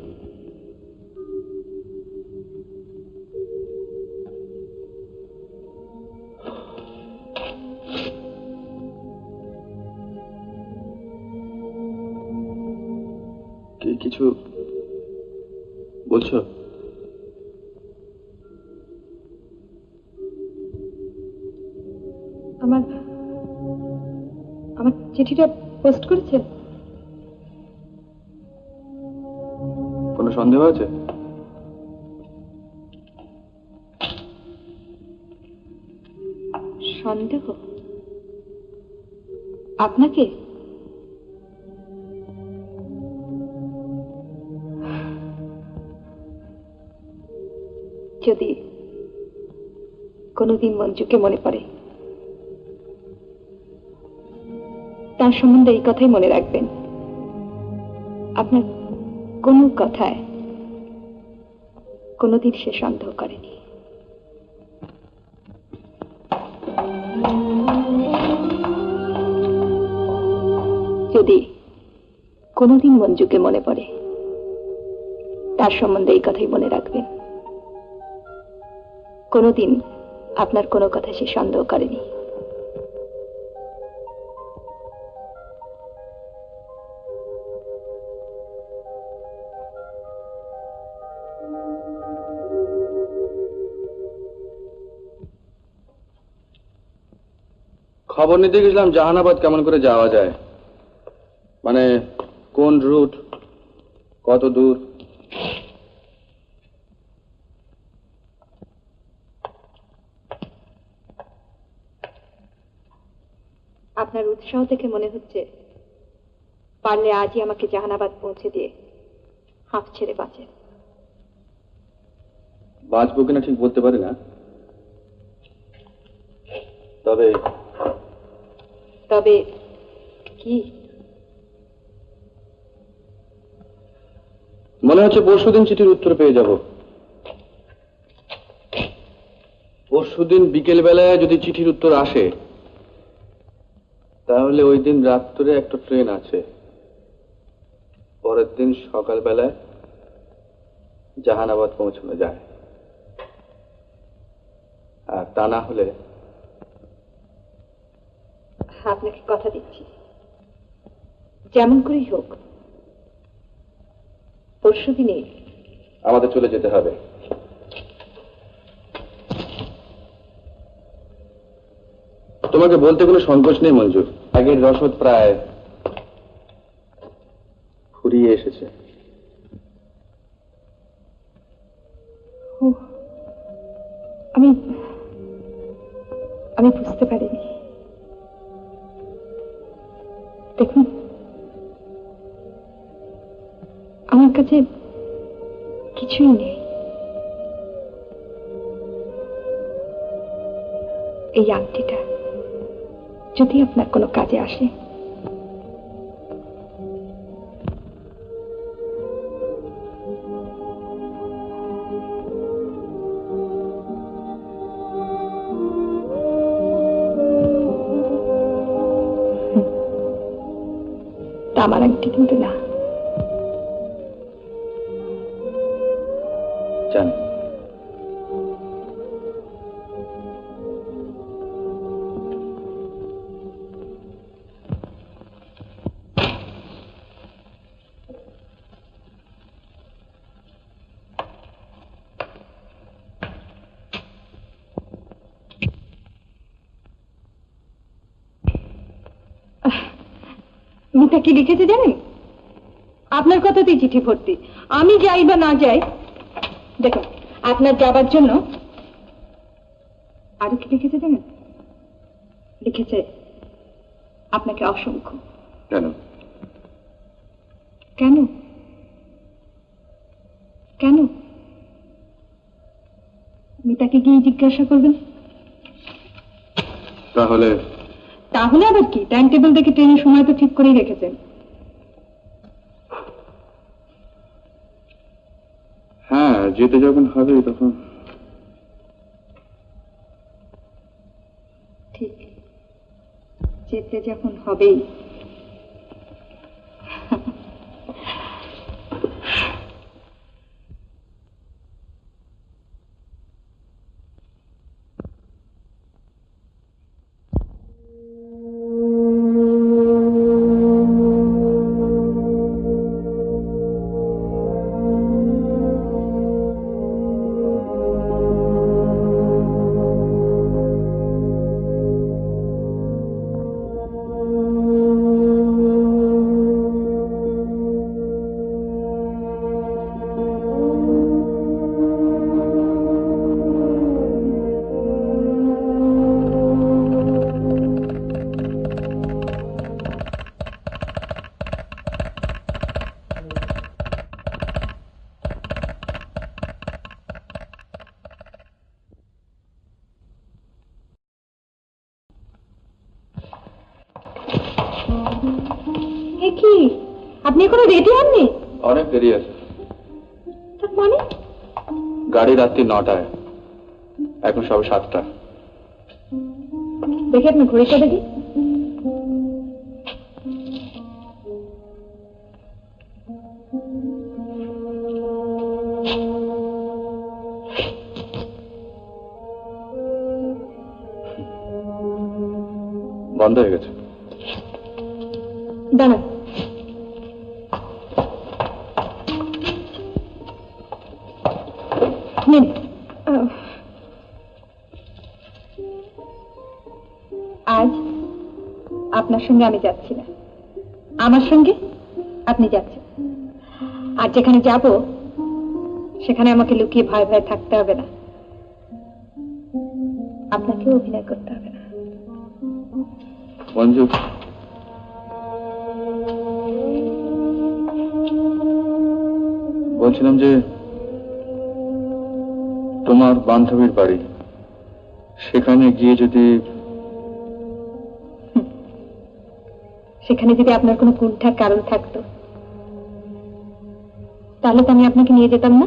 কিছু বলছো? আমার আমার চিঠিটা পোস্ট করেছেন? কোনো সন্দেহ আছে? সন্দেহ? আপনাকে? যদি কোনোদিন মঞ্জুকে মনে পড়ে, তার সম্বন্ধে এই কথাই মনে রাখবেন, আপনার কোনো কথায় কোনোদিন সে সন্দেহ করেনি। যদি কোনোদিন মঞ্জুকে মনে পড়ে, তার সম্বন্ধে এই কথাই মনে রাখবেন, কোনোদিন আপনার কোনো কথা সে সন্দেহ করেনি। খবর নিতে গেছিলাম জাহানাবাদ কেমন করে যাওয়া যায়, মানে কোন রুট, কত দূর। আপনার উৎসাহ দেখে মনে হচ্ছে পারলে আজই আমাকে জাহানাবাদ পৌঁছে দিয়ে হাঁফ ছেড়ে বাঁচেন। বাঁচবো কিনা ঠিক বলতে পারি না, তবে তবে কি? মনে হচ্ছে পরশুদিন চিঠির উত্তর পেয়ে যাব। পরশুদিন বিকেল বেলায় যদি চিঠির উত্তর আসে, তাহলে ওই দিন রাত্রে একটা ট্রেন আছে, পরের দিন সকালবেলায় জাহানাবাদ পৌঁছানো যায়। আর তা না হলে আপনাকে কথা দিচ্ছি, যেমন করেই হোক পরশুদিনে আমাদের চলে যেতে হবে। তোমাকে বলতে কোনো সংকোচ নেই মঞ্জু, আগের রসদ প্রায় ফুরিয়ে এসেছে। আমি আমি বুঝতে পারিনি। দেখুন, আমার কাছে কিছুই নেই। এই আংটিটা যদি আপনার কোনো কাজে আসে, তামার আংটি কিন্তু না। জানি। মিতা কি লিখেছে জানেন? আপনার কথাতেই চিঠি ভর্তি। আমি যাই বা না যাই, দেখুন আপনার যাবার জন্য আরো কি লিখেছে জানেন? লিখেছে আপনাকে অসংখ্য। কেন? কেন কেন মিতাকে গিয়ে জিজ্ঞাসা করবেন। তাহলে তাহলে আবার কি, টাইম টেবিল দেখে ট্রেনের সময় তো ঠিক করেই রেখেছেন। হ্যাঁ, যেতে যখন হবে তখন ঠিক, যেতে যখন হবেই। এ কি, আপনি এখনো রেডি হননি? অনেক দেরি আছে। তার মানে? গাড়ি রাত্রি 9টায়, এখন সবে 7টা। দেখি আপনি ঘড়িটা দেখি। বন্ধ হয়ে গেছে। দাঁড়ান, নিন। আজ আপনার সঙ্গে আমি যাচ্ছি না, আমার সঙ্গে আপনি যাচ্ছেন। আর যেখানে যাব সেখানে আমাকে লুকিয়ে ভয় ভয় থাকতে হবে না, আপনাকেও অভিনয় করতে হবে না। মঞ্জু, বলছিলাম যে তোমার বান্ধবীর বাড়ি, সেখানে গিয়ে যদি সেখানে যদি আপনার কোনো কুণ্ঠার কারণ থাকতো তাহলে তো আমি আপনাকে নিয়ে যেতাম না।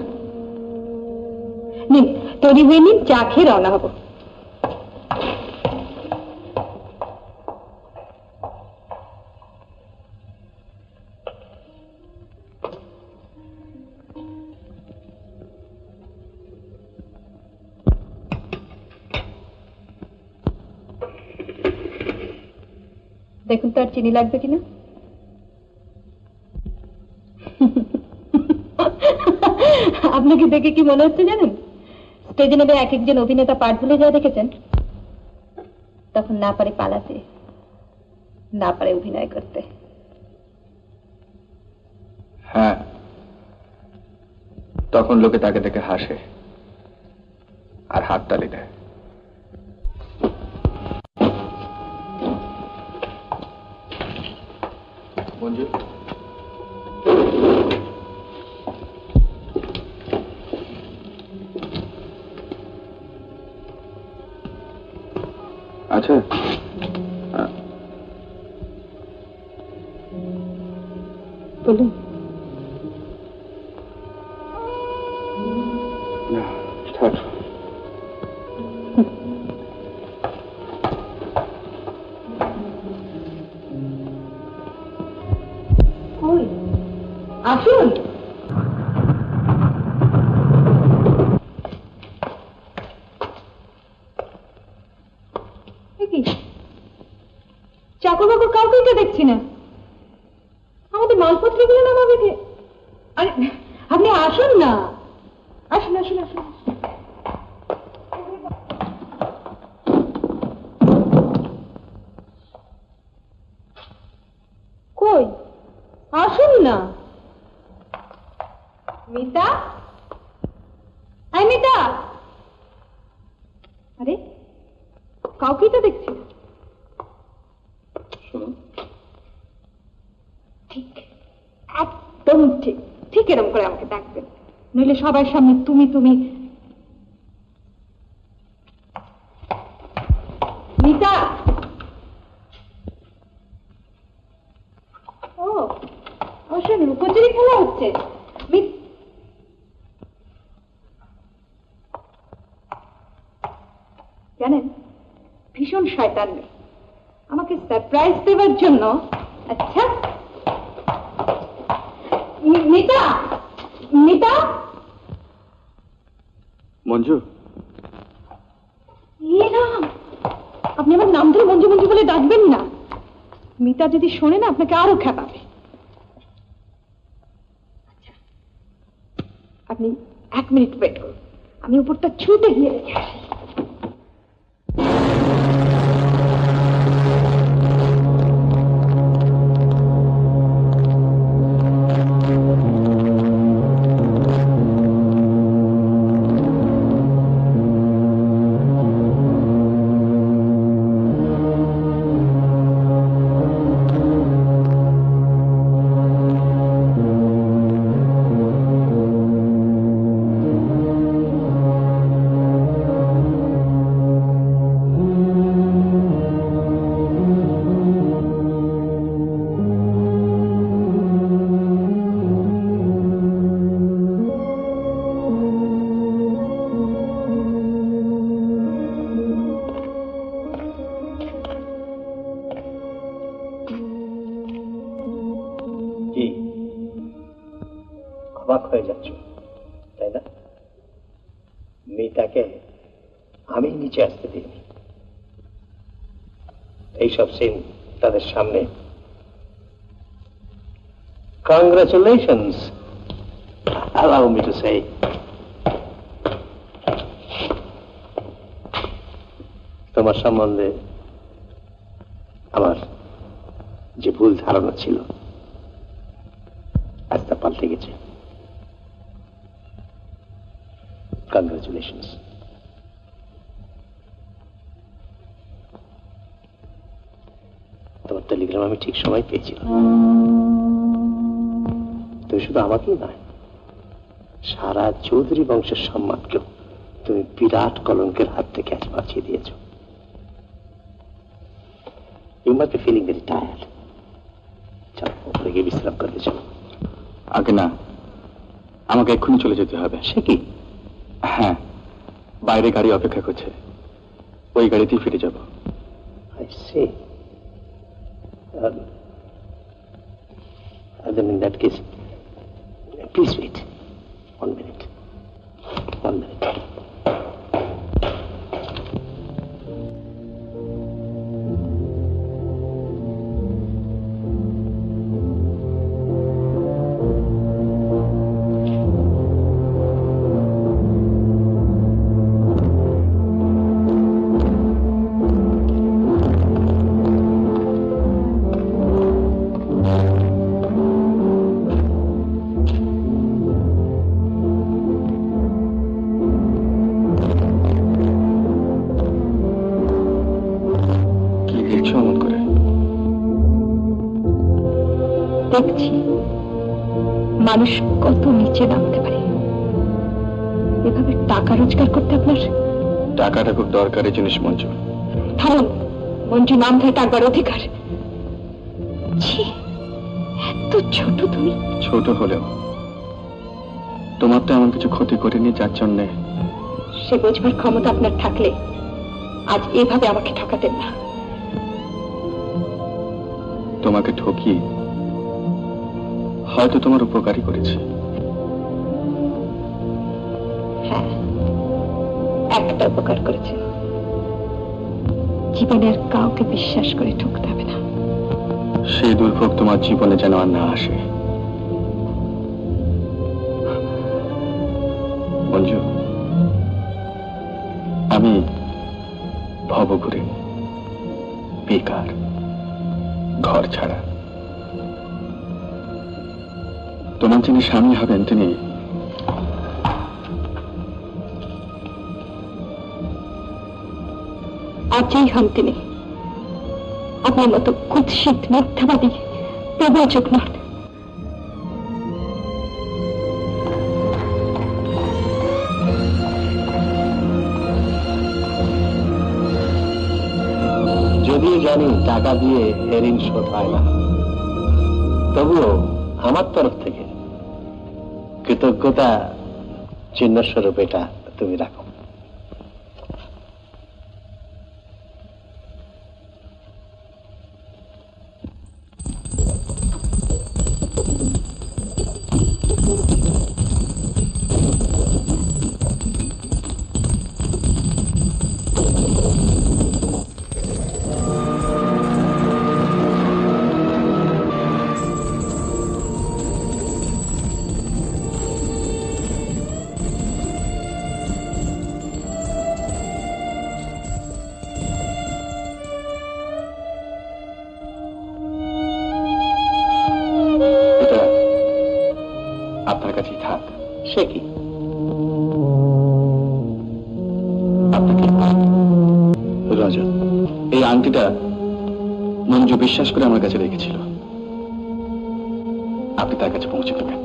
নিন, তৈরি হয়ে নিন, চা খেয়ে রওনা হবো। দেখুন তো আর চিনি লাগবে কিনা। আপনাকে দেখে কি মনে হচ্ছে জানেন? স্টেজে নেমে এক একজন অভিনেতা পাঠ ভুলে যায় দেখেছেন? তখন না পারে পালাতে, না পারে অভিনয় করতে। হ্যাঁ, তখন লোকে তাকে দেখে হাসে আর হাততালি দেয়। মঞ্জু, আচ্ছা, বলুন। না, থাক। আসুন। চাকর বাকর কাউকে তো দেখছি না, আমাদের মালপত্রগুলো না আমাকে। আরে আপনি আসুন না, আসুন আসুন আসুন। কই, আসুন না। মিতা, আই মিতা। আরে কাউকেই তো দেখছি না। ঠিক, একদম ঠিক, ঠিক এরকম করে আমাকে ডাকবেন, নইলে সবার সামনে তুমি তুমি। মিতা। ও অবশ্যই লুকোচুরি খেলা হচ্ছে। জানেন, ভীষণ শয়তান মেয়ে, আমাকে সারপ্রাইজ দেওয়ার জন্য। আচ্ছা মিতা, মিতা। মঞ্জু, আপনি আমার নাম ধরে মঞ্জু মঞ্জু বলে ডাকবেন না। মিতা যদি শোনে না আপনাকে আরো খেপাবে। আচ্ছা, আপনি 1 মিনিট ওয়েট করুন, আমি উপরটা ছুটে গিয়ে রেখে আসি। অবাক হয়ে যাচ্ছ, তাই না? মেয়েটাকে আমি নিচে আসতে দিইনি। এইসব সিন তাদের সামনে। Congratulations, allow me to say. তোমার সম্বন্ধে আমার যে ভুল ধারণা ছিল আজ তা পাল্টে গেছে। কংগ্রেচুলেশনস। তোমার টেলিগ্রাম আমি ঠিক সময় পেয়েছিলাম। তুমি শুধু আমাকেই নয়, সারা চৌধুরী বংশের সম্মানকেও তুমি বিরাট কলঙ্কের হাত থেকে আজ বাঁচিয়ে দিয়েছ। You must be feeling very tired. চলো ওপরে গিয়ে বিশ্রাম করতে চলো। আগে না, আমাকে এক্ষুনি চলে যেতে হবে। সে কি? হ্যাঁ, বাইরে গাড়ি অপেক্ষা করছে, ওই গাড়িতেই ফিরে যাব। I see. Then in that case, please wait. 1 minute. 1 minute. দেখছি মানুষ কত নিচে নামতে পারে। এভাবে টাকা রোজগার করতে আপনার টাকাটা খুব দরকারি জিনিস মঞ্জু। থামুন, মঞ্জু নাম ধরে টাকার অধিকার। ছি, এত ছোট তুমি। ছোট হলেও তোমার তো এমন কিছু ক্ষতি করিনি যার জন্য। সে বোঝবার ক্ষমতা আপনার থাকলে আজ এভাবে আমাকে ঠকাতেন না। তোমাকে ঠকিয়ে হয়তো তোমার উপকারই করেছে। হ্যাঁ, একটা উপকার করেছে। জীবনে আর কাউকে বিশ্বাস করে ঠকতে হবে না। সেই দুর্ভোগ তোমার জীবনে যেন আর না আসে। মঞ্জু, আমি ভবঘুরে, বেকার, ঘর ছাড়া। তোমার যিনি স্বামী হবেন তিনি আজই হন তিনি। আপনার মতো কুৎসিত মিথ্যাবাদী প্রবঞ্চক নন। যদিও জানি টাকা দিয়ে ঋণ শোধ হয় না, তবুও আমার তরফ থেকে কৃতজ্ঞতা চিহ্নস্বরূপ এটা তুমি রাখো। আপনার কাছেই থাক। সে কি? আপনাকে রজত, এই আংটিটা মঞ্জু বিশ্বাস করে আমার কাছে রেখেছিল। আপনি তার কাছে পৌঁছে দেবেন।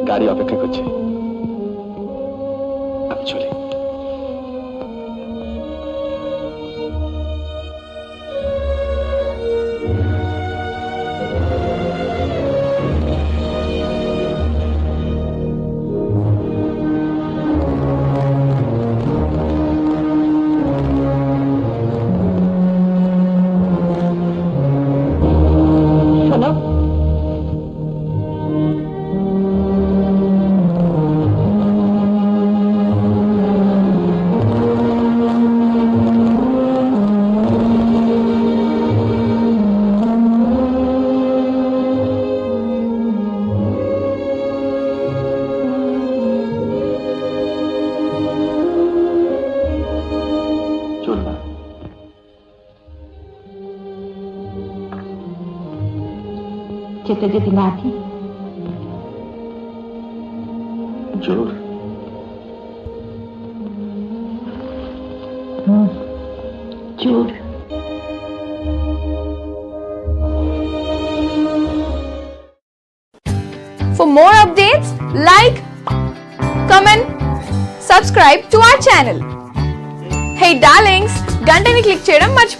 গাড়ি অপেক্ষা করছে, আমি চলি। শোনো, করতে যদি না দিই? জোর জোর। For more updates, like, comment, subscribe to our channel. Hey darlings, గంటని click చేయడం మర్చిపోకండి.